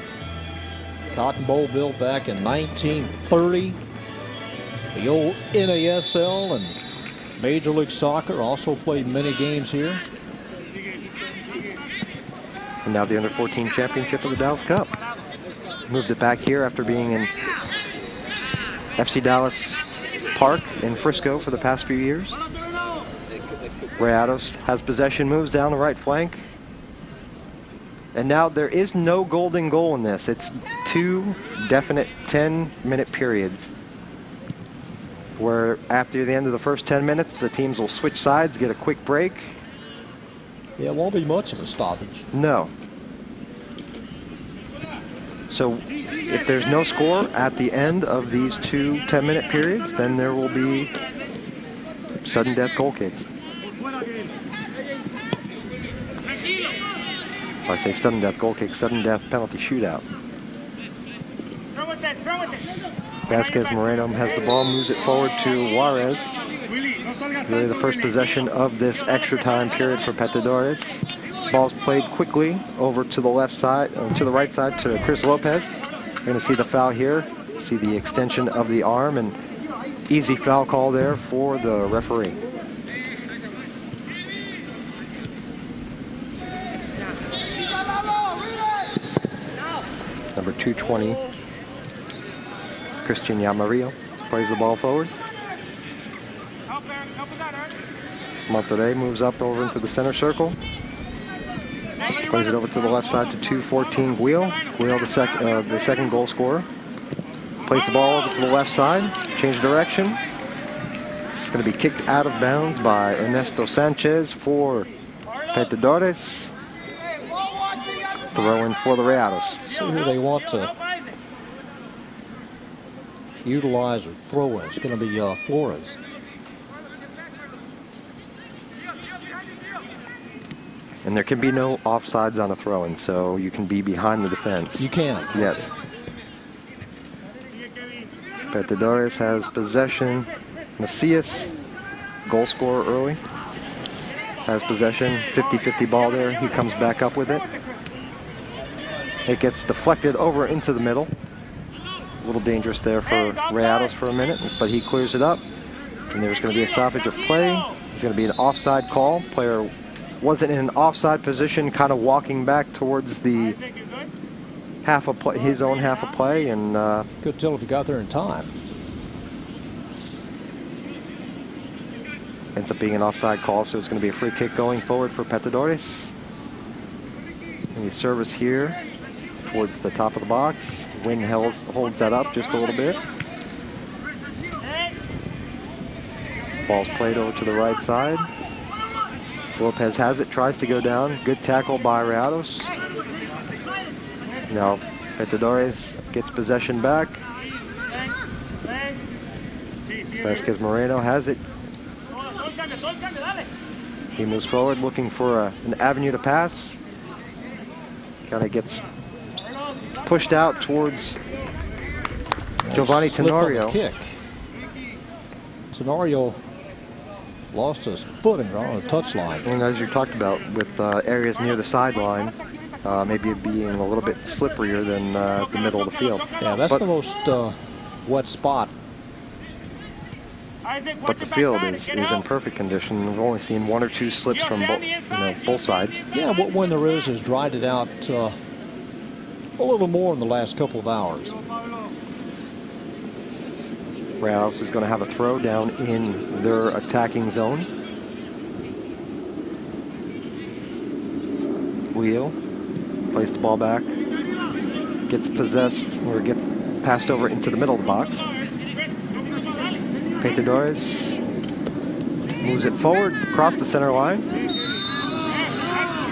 Cotton Bowl built back in 1930. The old NASL and Major League Soccer also played many games here. And now the under-14 championship of the Dallas Cup. Moved it back here after being in FC Dallas Park in Frisco for the past few years. Rayados has possession, moves down the right flank. And now there is no golden goal in this. It's 2 definite 10-minute periods where after the end of the first 10 minutes, the teams will switch sides, get a quick break. Yeah, it won't be much of a stoppage. No. So if there's no score at the end of these 2 10-minute periods, then there will be sudden death goal kicks. I say sudden death goal kick, sudden death penalty shootout. Vasquez Moreno has the ball, moves it forward to Juarez. Really the first possession of this extra time period for Pateadores. Ball's played quickly over to the left side, or to the right side to Chris Lopez. You're going to see the foul here. See the extension of the arm, and easy foul call there for the referee. Number 220, Christian Yamarillo, plays the ball forward. Monterrey moves up over into the center circle. Plays it over to the left side to 214 Guil. Guil, the second goal scorer. Plays the ball over to the left side, change direction. It's going to be kicked out of bounds by Ernesto Sanchez for Pateadores. Throw in for the Rayados. So here they want to utilize or throw it. It's going to be Flores. And there can be no offsides on a throw-in, so you can be behind the defense. You can. Yes. Pateadores has possession. Macias, goal scorer early, has possession. 50-50 ball there. He comes back up with it. It gets deflected over into the middle. A little dangerous there for Rayados for a minute, but he clears it up. And there's going to be a stoppage of play. There's going to be an offside call. Player wasn't in an offside position, kind of walking back towards the half of play, his own half of play, and couldn't tell if he got there in time. Ends up being an offside call, so it's going to be a free kick going forward for Pateadores. And the service here towards the top of the box. Wynn holds that up just a little bit. Ball's played over to the right side. Lopez has it, tries to go down. Good tackle by Rayados. Now Pateadores gets possession back. Vasquez Moreno has it. He moves forward looking for an avenue to pass. Kind of gets pushed out towards Giovanni Tenorio. Kick. Tenorio lost his footing on the touchline. And as you talked about, with areas near the sideline, maybe it being a little bit slipperier than the middle of the field. Yeah, that's the most wet spot. But the field is in perfect condition. We've only seen 1 or 2 slips from both sides. Yeah, when there is dried it out a little more in the last couple of hours. Rayados is going to have a throw down in their attacking zone. Wheel plays the ball back, gets possessed or get passed over into the middle of the box. Pateadores moves it forward across the center line.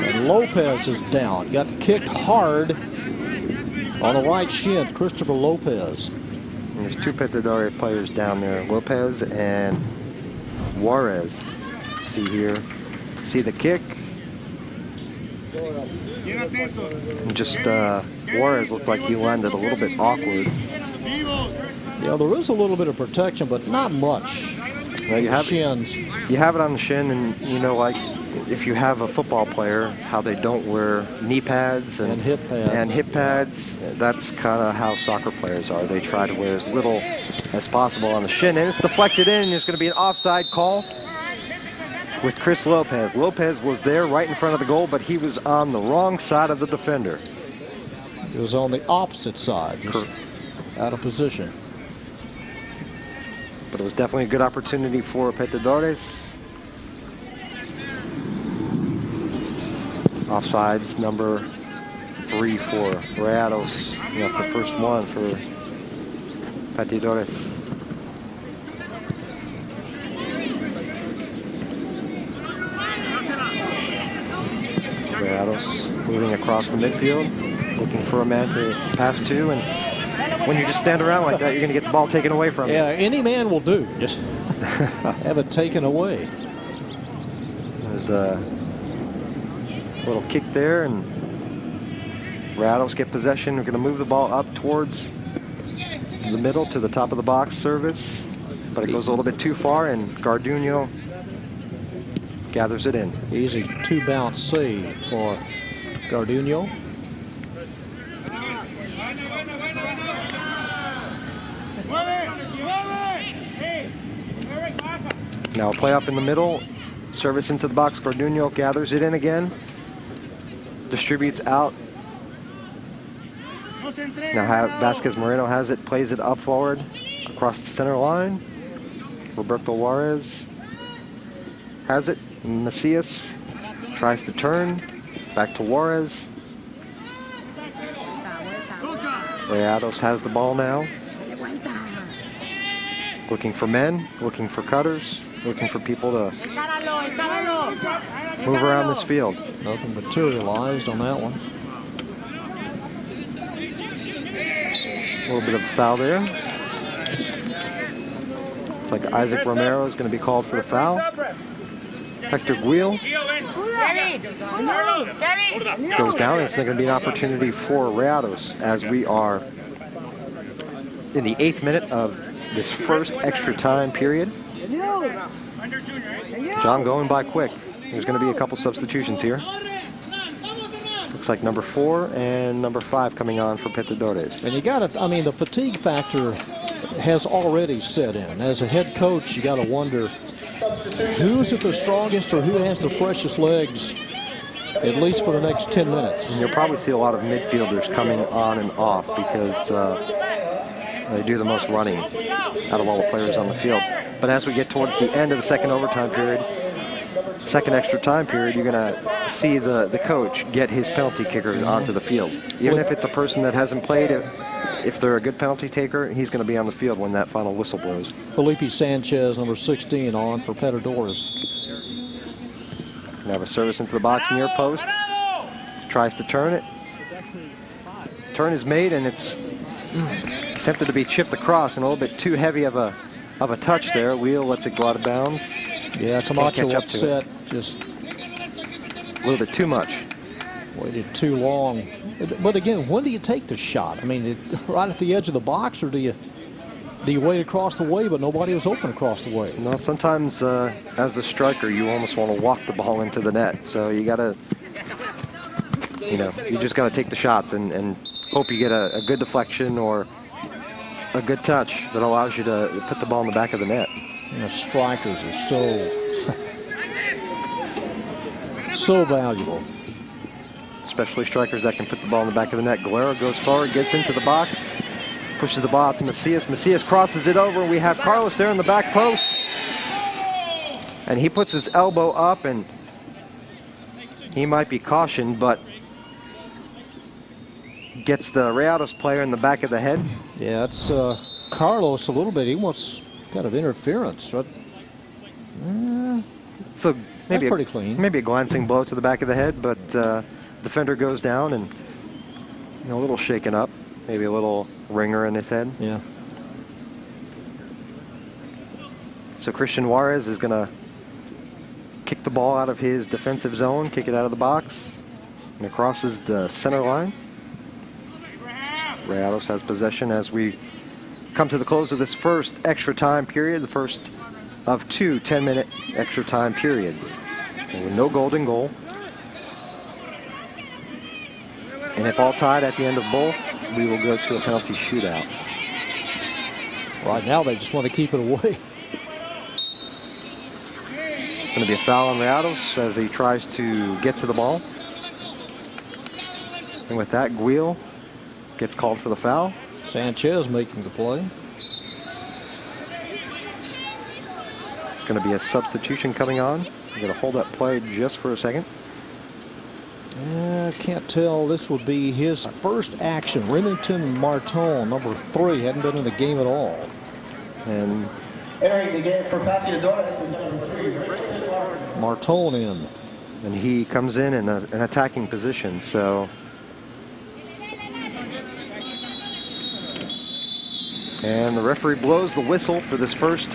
And Lopez is down. Got kicked hard on the right shin. Christopher Lopez. And there's two Pateadores players down there, Lopez and Juarez. See here, see the kick. And just Juarez looked like he landed a little bit awkward. Yeah, there is a little bit of protection, but not much. Well, you have shins. You have it on the shin, and you know, like if you have a football player, how they don't wear knee pads and hip pads. And hip pads. That's kind of how soccer players are. They try to wear as little as possible on the shin, and it's deflected in. There's going to be an offside call with Chris Lopez. Lopez was there right in front of the goal, but he was on the wrong side of the defender. He was on the opposite side, just out of position. But it was definitely a good opportunity for Pateadores. Offsides number 3 for Rayados. That's the first one for Pateadores. Rayados moving across the midfield, looking for a man to pass to, and when you just stand around like that, you're going to get the ball taken away from you. Yeah, any man will do. Just have it taken away. There's a little kick there, and Rayados get possession. We're going to move the ball up towards the middle to the top of the box service, but it goes a little bit too far, and Garduño gathers it in. Easy two-bounce save for Garduño. Now a play up in the middle, service into the box. Garduño gathers it in again, distributes out. Now Vasquez Moreno has it, plays it up forward across the center line. Roberto Juarez has it. Macias tries to turn, back to Juarez. Rayados has the ball now. Looking for men, looking for cutters, looking for people to move around this field. Nothing materialized on that one. A little bit of a foul there. It's like Isaac Romero is going to be called for the foul. Hector Guil goes down. It's going to be an opportunity for Rayados as we are in the 8th minute of this first extra time period. John going by quick. There's going to be a couple substitutions here. Looks like number 4 and number 5 coming on for Pateadores. And you got to, I mean, the fatigue factor has already set in. As a head coach, you got to wonder who's at the strongest or who has the freshest legs, at least for the next 10 minutes. And you'll probably see a lot of midfielders coming on and off because they do the most running out of all the players on the field. But as we get towards the end of the second overtime period, second extra time period, you're going to see the coach get his penalty kicker onto the field. Even if it's a person that hasn't played, if they're a good penalty taker, he's going to be on the field when that final whistle blows. Felipe Sanchez, number 16, on for Pateadores. Going to have a service into the box near post. Tries to turn it. Turn is made, and it's attempted to be chipped across, and a little bit too heavy of a touch there. Wheel lets it go out of bounds. Yeah, Camacho upset, just a little bit too much. Waited too long. But again, when do you take the shot? I mean, right at the edge of the box, or do you wait across the way, but nobody was open across the way? No, sometimes as a striker, you almost want to walk the ball into the net. So you got to, you just got to take the shots and hope you get a good deflection or a good touch that allows you to put the ball in the back of the net. Strikers are so valuable. especially strikers that can put the ball in the back of the net. Galera goes forward, gets into the box, pushes the ball out to Macias. Macias crosses it over. We have Carlos there in the back post. And he puts his elbow up, and he might be cautioned, but gets the Rayados player in the back of the head. Yeah, it's Carlos a little bit. He wants kind of interference. Right? So maybe pretty clean. Maybe a glancing blow to the back of the head, but defender goes down and a little shaken up. Maybe a little ringer in his head. Yeah. So Christian Juarez is going to kick the ball out of his defensive zone, kick it out of the box, and it crosses the center line. Rayados has possession as we come to the close of this first extra time period, the first of 2 10-minute extra time periods. And with no golden goal. And if all tied at the end of both, we will go to a penalty shootout. Right now they just want to keep it away. Going to be a foul on Rayados as he tries to get to the ball. And with that, Guil gets called for the foul. Sanchez making the play. Going to be a substitution coming on. I'm going to hold that play just for a second. Can't tell. This would be his first action. Remington Marton, number 3, hadn't been in the game at all. And entering the game for Pateadores is number 3, Marton in. And he comes in an attacking position, so. And the referee blows the whistle for this first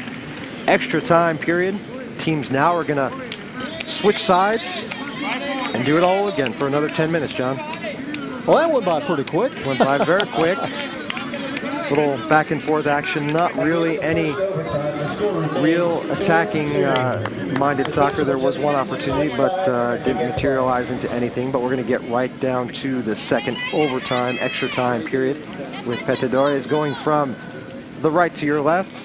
extra time period. Teams now are going to switch sides and do it all again for another 10 minutes, John. Well, that went by pretty quick. Went by very quick. Little back and forth action, not really any real attacking minded soccer. There was one opportunity, but didn't materialize into anything. But we're going to get right down to the second overtime, extra time period, with Pateadores going from the right to your left,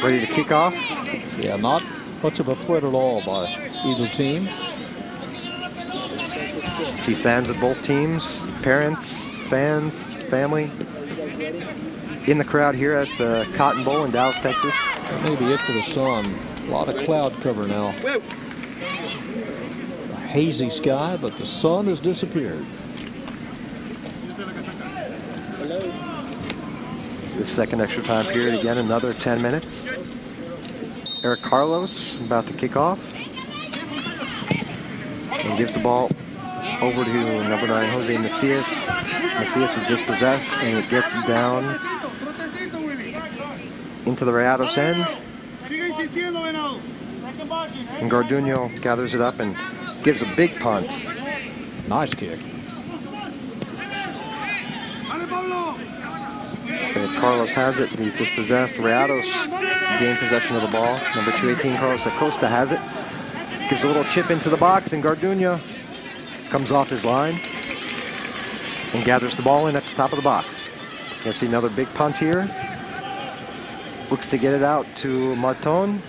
ready to kick off. Yeah, not much of a threat at all by either team. See fans of both teams, parents, fans, family in the crowd here at the Cotton Bowl in Dallas, Texas. That may be it for the sun. A lot of cloud cover now. A hazy sky, but the sun has disappeared. The second extra time period, again, another 10 minutes. Eric Carlos about to kick off. And gives the ball over to number 9, Jose Macias. Macias is dispossessed, and it gets down into the Rayados end. And Garduño gathers it up and gives a big punt. Nice kick. Okay, Carlos has it, he's dispossessed. Rayados gain possession of the ball. Number 218, Carlos Acosta has it. Gives a little chip into the box, and Garduño comes off his line and gathers the ball in at the top of the box. You'll see another big punt here. Looks to get it out to Marton.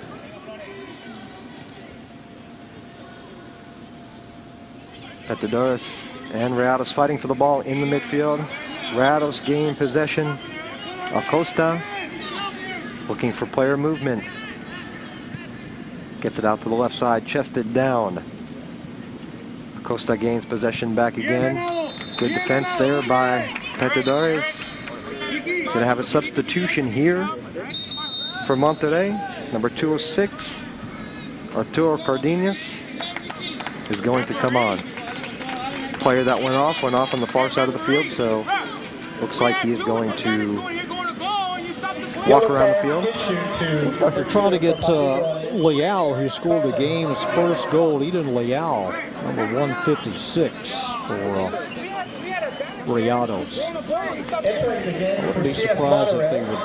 Pateadores and Rayados fighting for the ball in the midfield. Rayados gain possession. Acosta looking for player movement. Gets it out to the left side, chested down. Acosta gains possession back again. Good defense there by Pateadores. Going to have a substitution here for Monterrey. Number 206, Arturo Cardenas, is going to come on. Player that went off on the far side of the field, so looks like he is going to walk around the field. Looks like they're trying to get Leal, who scored the game's first goal. Eden Leal, number 156 for Rayados. I wouldn't be surprised if they would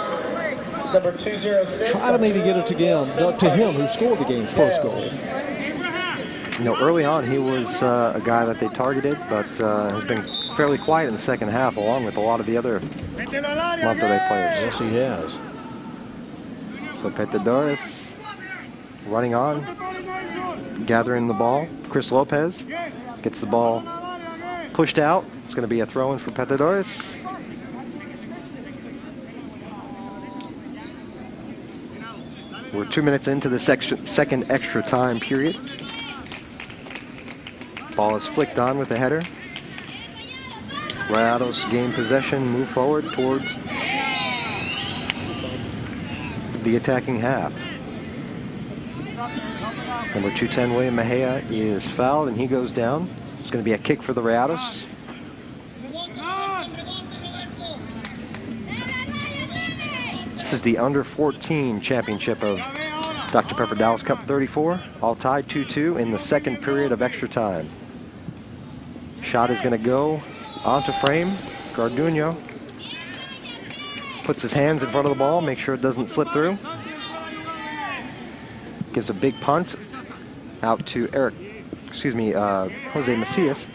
try to maybe get it to him, who scored the game's first goal. You know, early on he was a guy that they targeted, but has been fairly quiet in the second half, along with a lot of the other Monterrey players. Yes, he has. So Pateadores running on, gathering the ball. Chris Lopez gets the ball pushed out. It's going to be a throw-in for Pateadores. We're 2 minutes into the second extra time period. Ball is flicked on with a header. Rayados gain possession, move forward towards the attacking half. Number 210, William Mejia, is fouled and he goes down. It's going to be a kick for the Rayados. This is the under-14 championship of Dr. Pepper Dallas Cup 34. All tied 2-2 in the second period of extra time. Shot is going to go onto frame. Garduño puts his hands in front of the ball, make sure it doesn't slip through. Gives a big punt out to Jose Macias.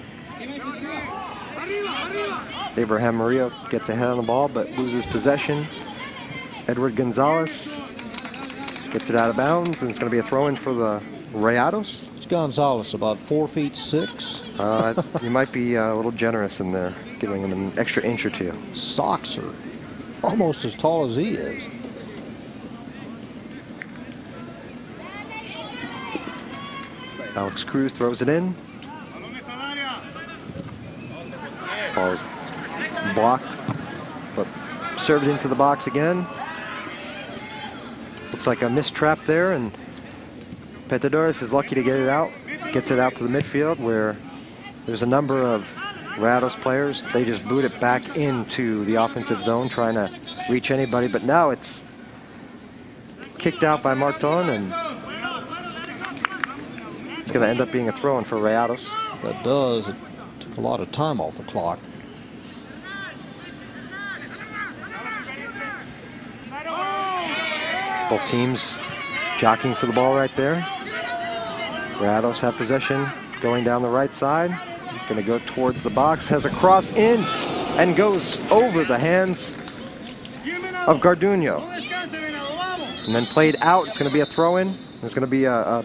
Abraham Murillo gets ahead on the ball but loses possession. Edward Gonzalez gets it out of bounds, and it's going to be a throw-in for the Rayados. It's Gonzalez, about 4'6". You might be a little generous in there, giving him an extra inch or two. Socks are almost as tall as he is. Alex Cruz throws it in. Ball is blocked, but served into the box again. Looks like a missed trap there, and Pateadores is lucky to get it out. Gets it out to the midfield where there's a number of Rayados players. They just boot it back into the offensive zone, trying to reach anybody, but now it's kicked out by Marton, and it's going to end up being a throw-in for Rayados. That does. It took a lot of time off the clock. Both teams jockeying for the ball right there. Rayados have possession going down the right side. Going to go towards the box, has a cross in and goes over the hands of Garduño. And then played out. It's going to be a throw-in. There's going to be a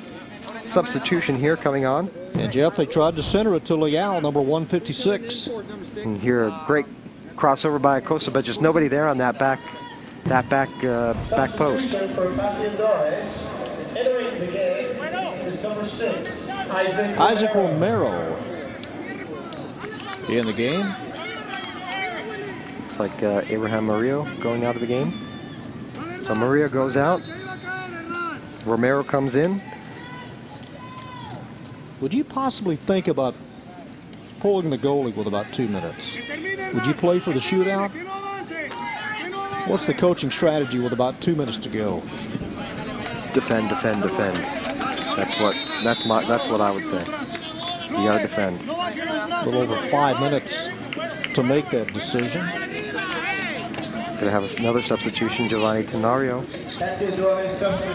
substitution here coming on. And Jeff, they tried to center it to Leal, number 156. And here a great crossover by Acosta, but just nobody there on that back post. Isaac Romero in the game. Looks like Abraham Murillo going out of the game. So Murillo goes out. Romero comes in. Would you possibly think about pulling the goalie with about 2 minutes? Would you play for the shootout? What's the coaching strategy with about 2 minutes to go? Defend, defend, defend. That's what I would say. You gotta defend. A little over 5 minutes to make that decision. Gonna have another substitution, Giovanni Tenario.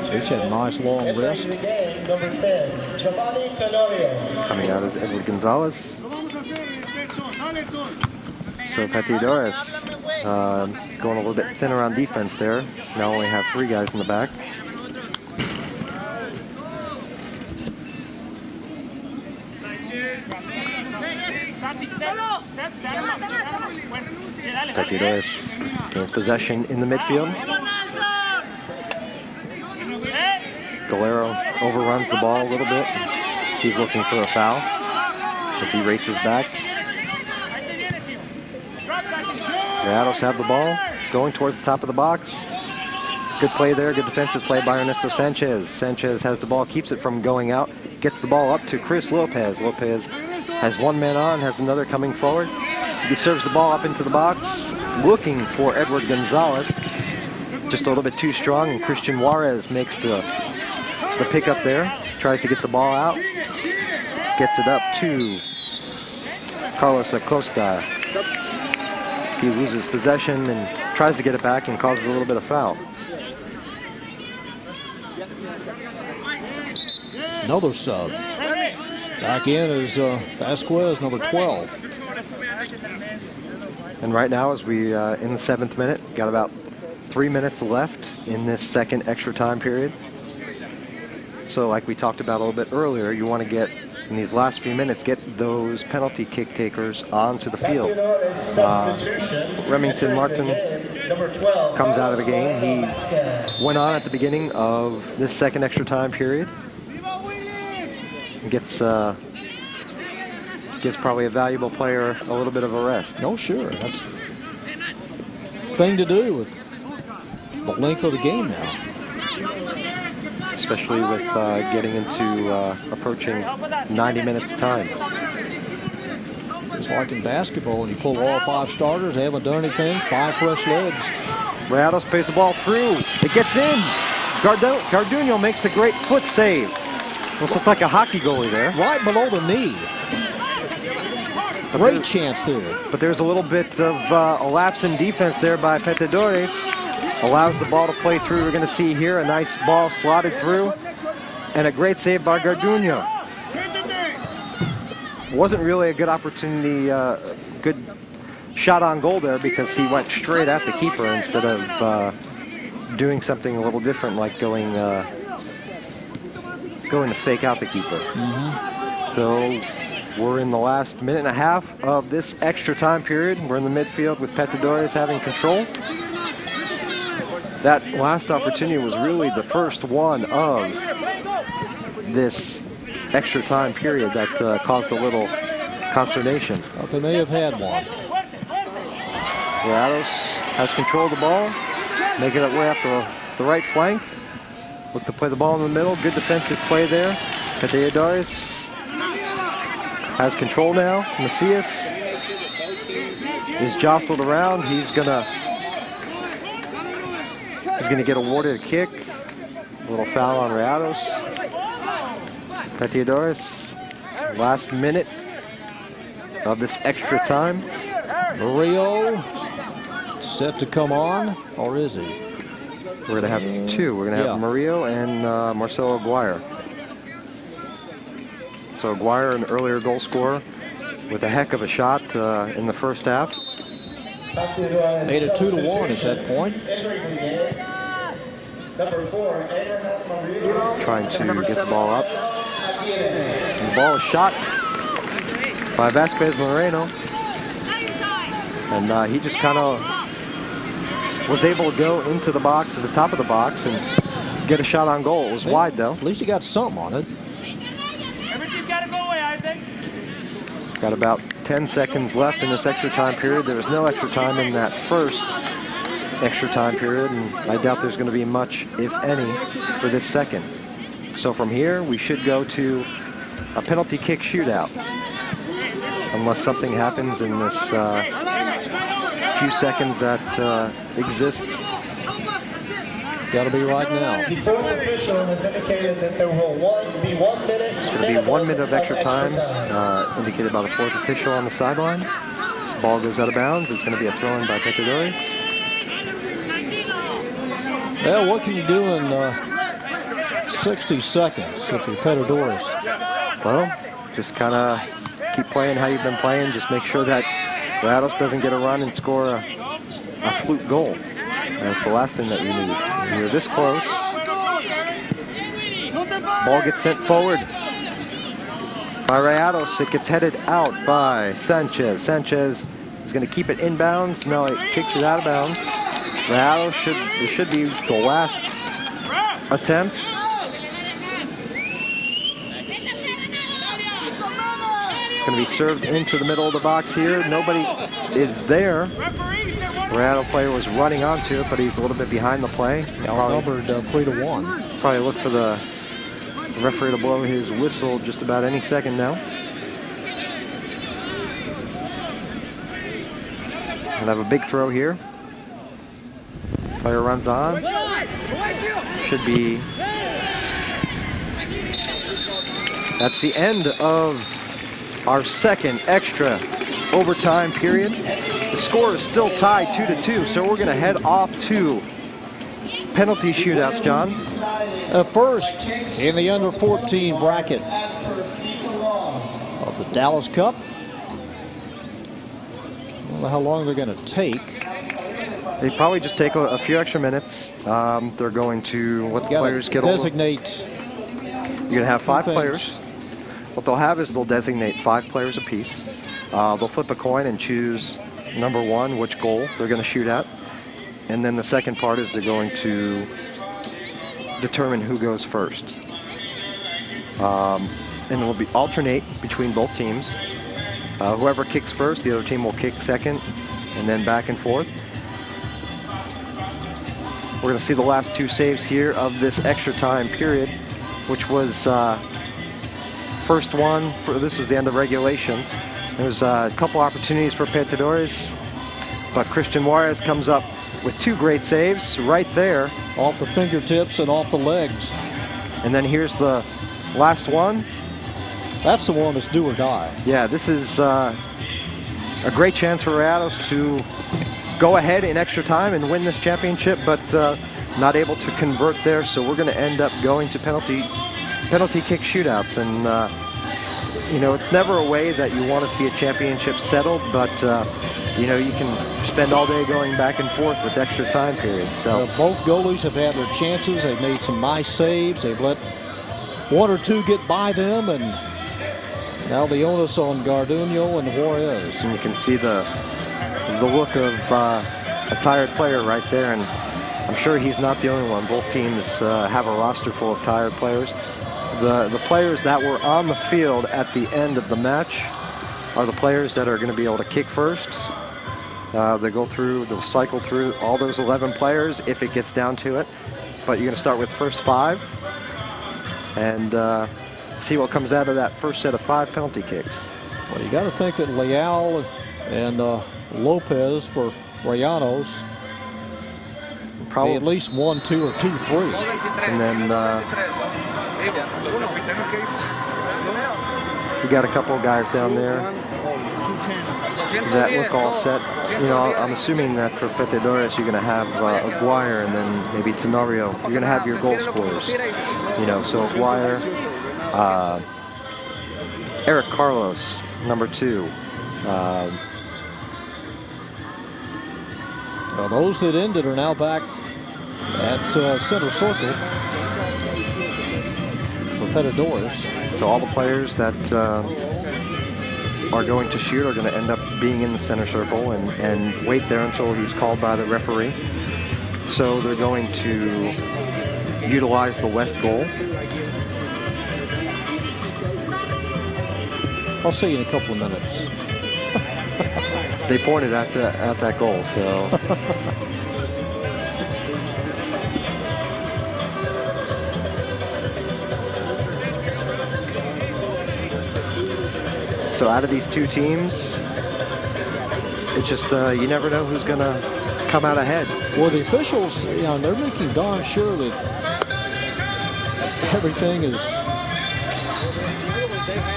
He's had a nice long rest. Coming out is Edward Gonzalez. So Pateadores going a little bit thinner on defense there. Now only have 3 guys in the back. Pateadores gains possession in the midfield. Galero overruns the ball a little bit. He's looking for a foul as he races back. Rayados have the ball, going towards the top of the box. Good play there, good defensive play by Ernesto Sanchez. Sanchez has the ball, keeps it from going out, gets the ball up to Chris Lopez. Lopez has 1 man on, has another coming forward. He serves the ball up into the box, looking for Edward Gonzalez. Just a little bit too strong, and Christian Juarez makes the pickup there. Tries to get the ball out. Gets it up to Carlos Acosta. He loses possession and tries to get it back and causes a little bit of foul. Another sub. Back in is Vasquez, number 12. And right now, as we in the 7th minute, got about 3 minutes left in this second extra time period. So like we talked about a little bit earlier, you want to get in these last few minutes, get those penalty kick takers onto the field. Remington Martin comes out of the game. He went on at the beginning of this second extra time period. Gets probably a valuable player a little bit of a rest. Oh, sure. That's the thing to do with the length of the game now. Especially with getting into approaching 90 minutes time. It's like in basketball, when you pull all 5 starters, they haven't done anything, 5 fresh legs. Rayados plays the ball through. It gets in. Garduno makes a great foot save. Almost looked like a hockey goalie there. Right below the knee. Great chance there. But there's a little bit of a lapse in defense there by Pateadores. Allows the ball to play through. We're going to see here a nice ball slotted through. And a great save by Garduno. Wasn't really a good opportunity, good shot on goal there, because he went straight at the keeper instead of doing something a little different, like going to fake out the keeper. So we're in the last minute and a half of this extra time period. We're in the midfield with Pateadores having control. That last opportunity was really the first one of this extra time period that caused a little consternation. Well, they may have had one. Rayados has control of the ball, making it way up the right flank. Look to play the ball in the middle. Good defensive play there. Pateadores has control now. Macias is jostled around. He's gonna get awarded a kick. A little foul on Rayados. Pateadores, last minute of this extra time. Murillo set to come on, or is he? We're gonna have two. We're gonna have Murillo and Marcelo Aguirre. So Aguirre, an earlier goal scorer, with a heck of a shot in the first half. Made it 2-1 at that point. Trying to get the ball up. And the ball is shot by Vasquez Moreno. And he just kind of was able to go into the box, to the top of the box, and get a shot on goal. It was wide, though. At least he got something on it. Got about 10 seconds left in this extra time period. There was no extra time in that first extra time period, and I doubt there's going to be much, if any, for this second. So from here, we should go to a penalty kick shootout, unless something happens in this few seconds that exist. Got to be right now. The fourth official has indicated that there will be 1 minute. It's going to be 1 minute of extra time, indicated by the fourth official on the sideline. Ball goes out of bounds. It's going to be a throw-in by Pateadores. Well, what can you do in 60 seconds if you're Pateadores? Well, just kind of keep playing how you've been playing. Just make sure that Rayados doesn't get a run and score a fluke goal. That's the last thing that we need. When you're this close, ball gets sent forward by Rayados. It gets headed out by Sanchez. Sanchez is going to keep it inbounds. No, it kicks it out of bounds. Rayados should be the last attempt. It's going to be served into the middle of the box here. Nobody is there. Rayados player was running onto it, but he's a little bit behind the play. Outnumbered 3-1. Probably look for the referee to blow his whistle just about any second now. And have a big throw here. Player runs on. Should be. That's the end of our second extra overtime period. The score is still tied 2-2, so we're going to head off to penalty shootouts, John. First in the under 14 bracket of the Dallas Cup. I don't know how long they're going to take. They probably just take a few extra minutes. They're going to let the players get designate. You're going to have 5 players. What they'll have is they'll designate 5 players apiece. They'll flip a coin and choose number 1, which goal they're going to shoot at. And then the second part is they're going to determine who goes first. And it will be alternate between both teams. Whoever kicks first, the other team will kick second, and then back and forth. We're going to see the last 2 saves here of this extra time period, which was first one. This was the end of regulation. There was a couple opportunities for Pateadores, but Christian Juarez comes up with 2 great saves right there. Off the fingertips and off the legs. And then here's the last one. That's the one that's do or die. Yeah, this is a great chance for Rayados to go ahead in extra time and win this championship, but not able to convert there. So we're going to end up going to penalty kick shootouts. And you know, it's never a way that you want to see a championship settled, but you know, you can spend all day going back and forth with extra time periods. So both goalies have had their chances. They've made some nice saves. They've let 1 or 2 get by them, and now the onus on Garduño and Juarez. And you can see the look of a tired player right there, and I'm sure he's not the only one. Both teams have a roster full of tired players. The players that were on the field at the end of the match are the players that are going to be able to kick first. They'll cycle through all those 11 players if it gets down to it. But you're going to start with first 5 and see what comes out of that first set of 5 penalty kicks. Well, you got to think that Leal and Lopez for Rayados probably at least 1, 2, or 2, 3. And then you got a couple of guys down there that look all set. You know, I'm assuming that for Pateadores, you're going to have Aguirre and then maybe Tenorio. You're going to have your goal scorers. You know, so Aguirre, Eric Carlos, number 2. Well, those that ended are now back at center circle for Pateadores. So all the players that are going to shoot are going to end up being in the center circle and wait there until he's called by the referee. So they're going to utilize the west goal. I'll see you in a couple of minutes. They pointed at that goal, so. So out of these 2 teams, it's just you never know who's going to come out ahead. Well, the officials, you know, they're making darn sure that everything is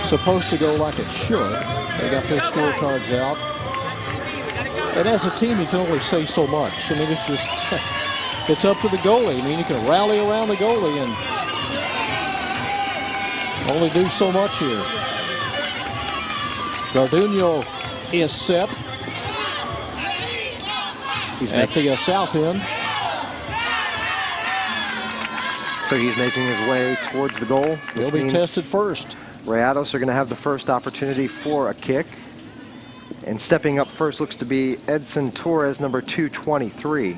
supposed to go like it should. They got their scorecards out. And as a team, you can only say so much. I mean, it's just, it's up to the goalie. I mean, you can rally around the goalie and only do so much here. Garduño is set. He's at the south end. So he's making his way towards the goal. He'll be tested first. Rayados are going to have the first opportunity for a kick. And stepping up first looks to be Edson Torres, number 223.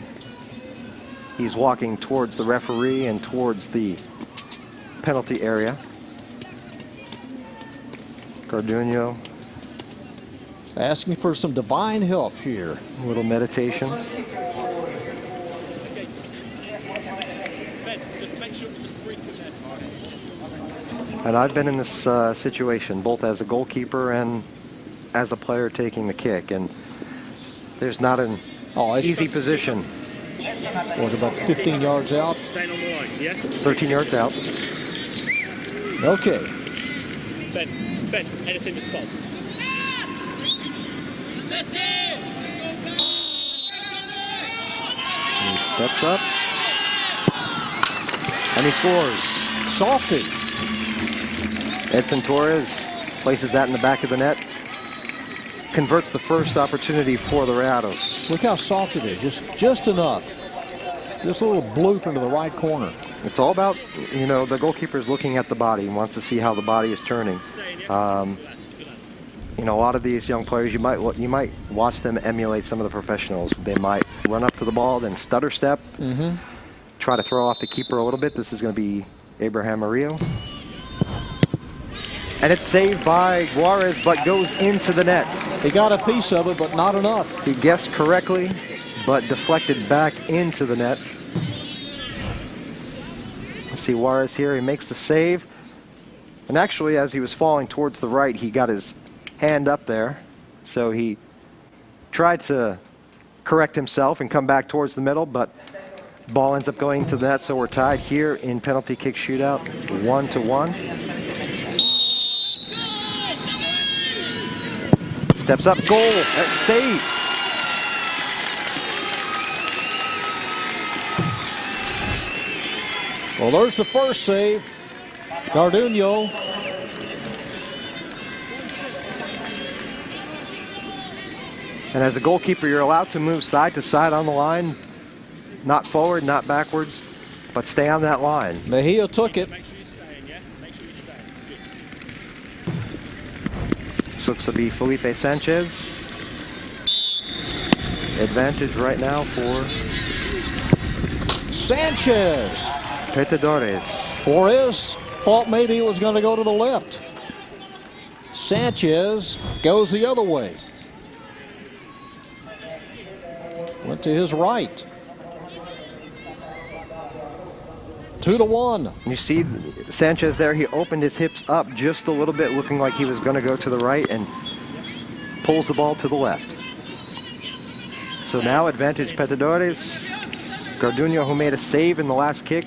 He's walking towards the referee and towards the penalty area. Garduño asking for some divine help here. A little meditation. And I've been in this situation, both as a goalkeeper and as a player taking the kick, and there's not an easy position. Was about 15 yards out? 13 yards out. Okay. Ben, anything just pause. He steps up. And he scores. Softy. Edson Torres places that in the back of the net. Converts the first opportunity for the Rayados. Look how soft it is. Just enough. Just a little bloop into the right corner. It's all about, you know, the goalkeeper's looking at the body and wants to see how the body is turning. You know, a lot of these young players, you might watch them emulate some of the professionals. They might run up to the ball, then stutter step, try to throw off the keeper a little bit. This is going to be Abraham Murillo. And it's saved by Juarez, but goes into the net. He got a piece of it, but not enough. He guessed correctly, but deflected back into the net. Let's see Juarez here. He makes the save. And actually, as he was falling towards the right, he got his hand up there. So he tried to correct himself and come back towards the middle, but ball ends up going to the net. So we're tied here in penalty kick shootout, 1-1. Steps up, goal, save. Well, there's the first save. Garduño. And as a goalkeeper, you're allowed to move side to side on the line. Not forward, not backwards, but stay on that line. Mejia took it. This looks to be Felipe Sanchez. Advantage right now for Sanchez. Pateadores. Flores thought maybe it was going to go to the left. Sanchez goes the other way. Went to his right. 2-1. You see Sanchez there, he opened his hips up just a little bit, looking like he was going to go to the right, and pulls the ball to the left. So now advantage Pateadores. Garduño, who made a save in the last kick,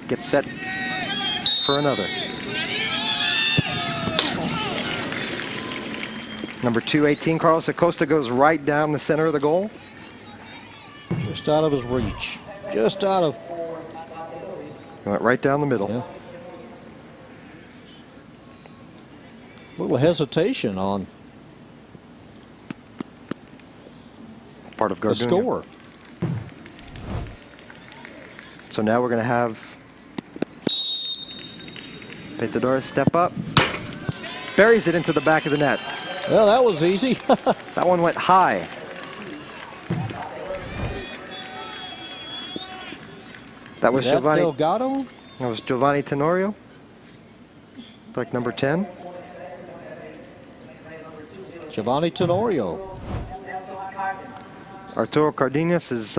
gets set for another. Number 218, Carlos Acosta, goes right down the center of the goal. Just out of his reach. Just out of... Went right down the middle. Yeah. Little hesitation on part of Garduño. The score. So now we're going to have Pateadores step up. Buries it into the back of the net. Well, that was easy. That one went high. That was Giovanni Delgado? That was Giovanni Tenorio, like number 10. Giovanni Tenorio. Arturo Cardenas is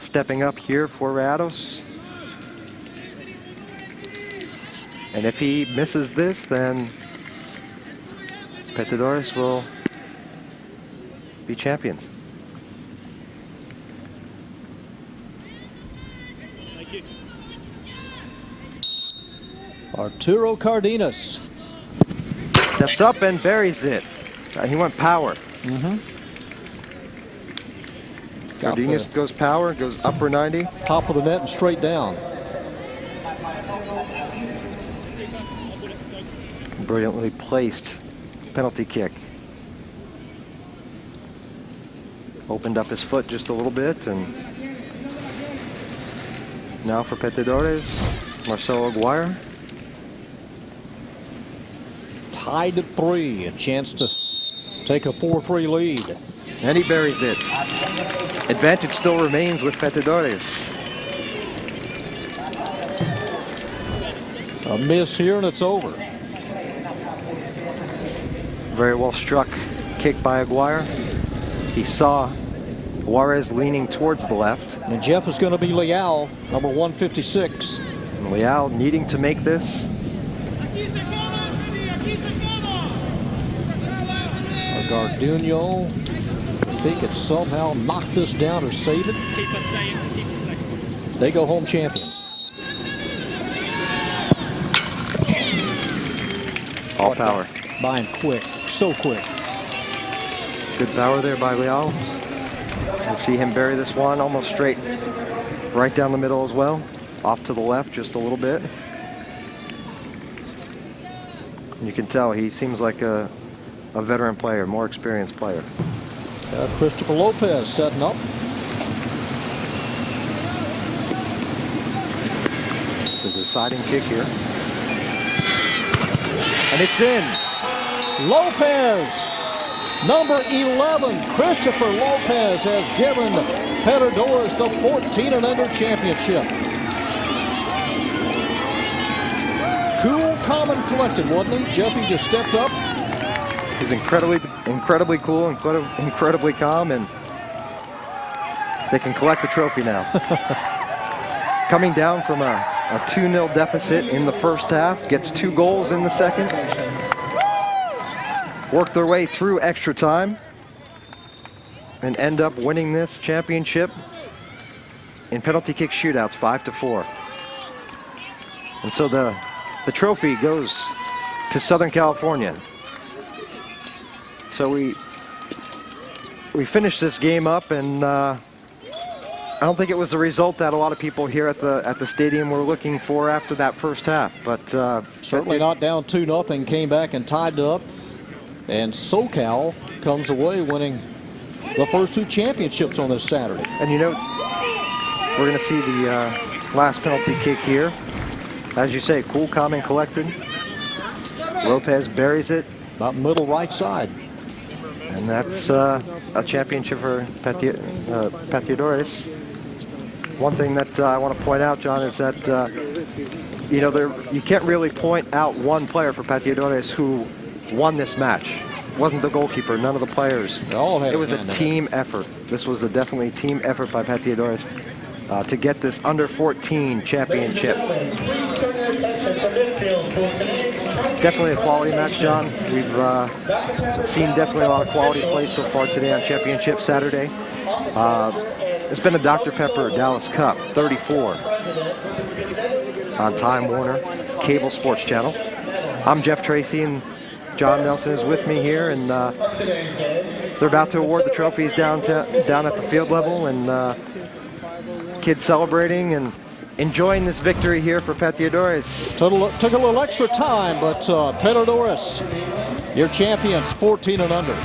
stepping up here for Rayados. And if he misses this, then Pateadores will be champions. Arturo Cardenas. Steps up and buries it. He went power. Cardenas goes power, goes upper 90. Top of the net and straight down. Brilliantly placed penalty kick. Opened up his foot just a little bit, and now for Pateadores, Marcelo Aguirre. Tied at 3, a chance to take a 4-3 lead. And he buries it. Advantage still remains with Pateadores. A miss here and it's over. Very well struck kick by Aguirre. He saw Juarez leaning towards the left. And Jeff is going to be Leal, number 156. And Leal needing to make this. Garduño, if he could somehow knock this down or save it, Keeper staying, keeper staying. they go home champions. All power. By him quick, so quick. Good power there by Leal. You see him bury this one almost straight right down the middle as well. Off to the left just a little bit. And you can tell he seems like a veteran player, more experienced player. Christopher Lopez setting up. sliding kick here. And it's in. Lopez, number 11, Christopher Lopez has given Pateadores the 14 and under championship. Cool, calm, and collected, wasn't he? Jeffy just stepped up. He's incredibly cool, incredibly calm, and they can collect the trophy now. Coming down from a 2-0 deficit in the first half, gets 2 goals in the second. Work their way through extra time and end up winning this championship in penalty kick shootouts, 5-4. And so the trophy goes to Southern California. So we finished this game up, and I don't think it was the result that a lot of people here at the stadium were looking for after that first half. But certainly not down 2-0, came back and tied it up. And SoCal comes away winning the first 2 championships on this Saturday. And you know, we're going to see the last penalty kick here. As you say, cool, calm, and collected. Lopez buries it. About middle right side. And that's a championship for Pateadores. One thing that I want to point out, John, is that you know, you can't really point out one player for Pateadores who won this match. It wasn't the goalkeeper, none of the players. It was a team effort. This was definitely a team effort by Pateadores to get this under 14 championship. Definitely a quality match, John. We've seen definitely a lot of quality play so far today on Championship Saturday. It's been a Dr. Pepper Dallas Cup 34 on Time Warner Cable Sports Channel. I'm Jeff Tracy, and John Nelson is with me here, and they're about to award the trophies down at the field level, and kids celebrating and enjoying this victory here for Pateadores. Took a little extra time, but Pateadores, your champions, 14 and under.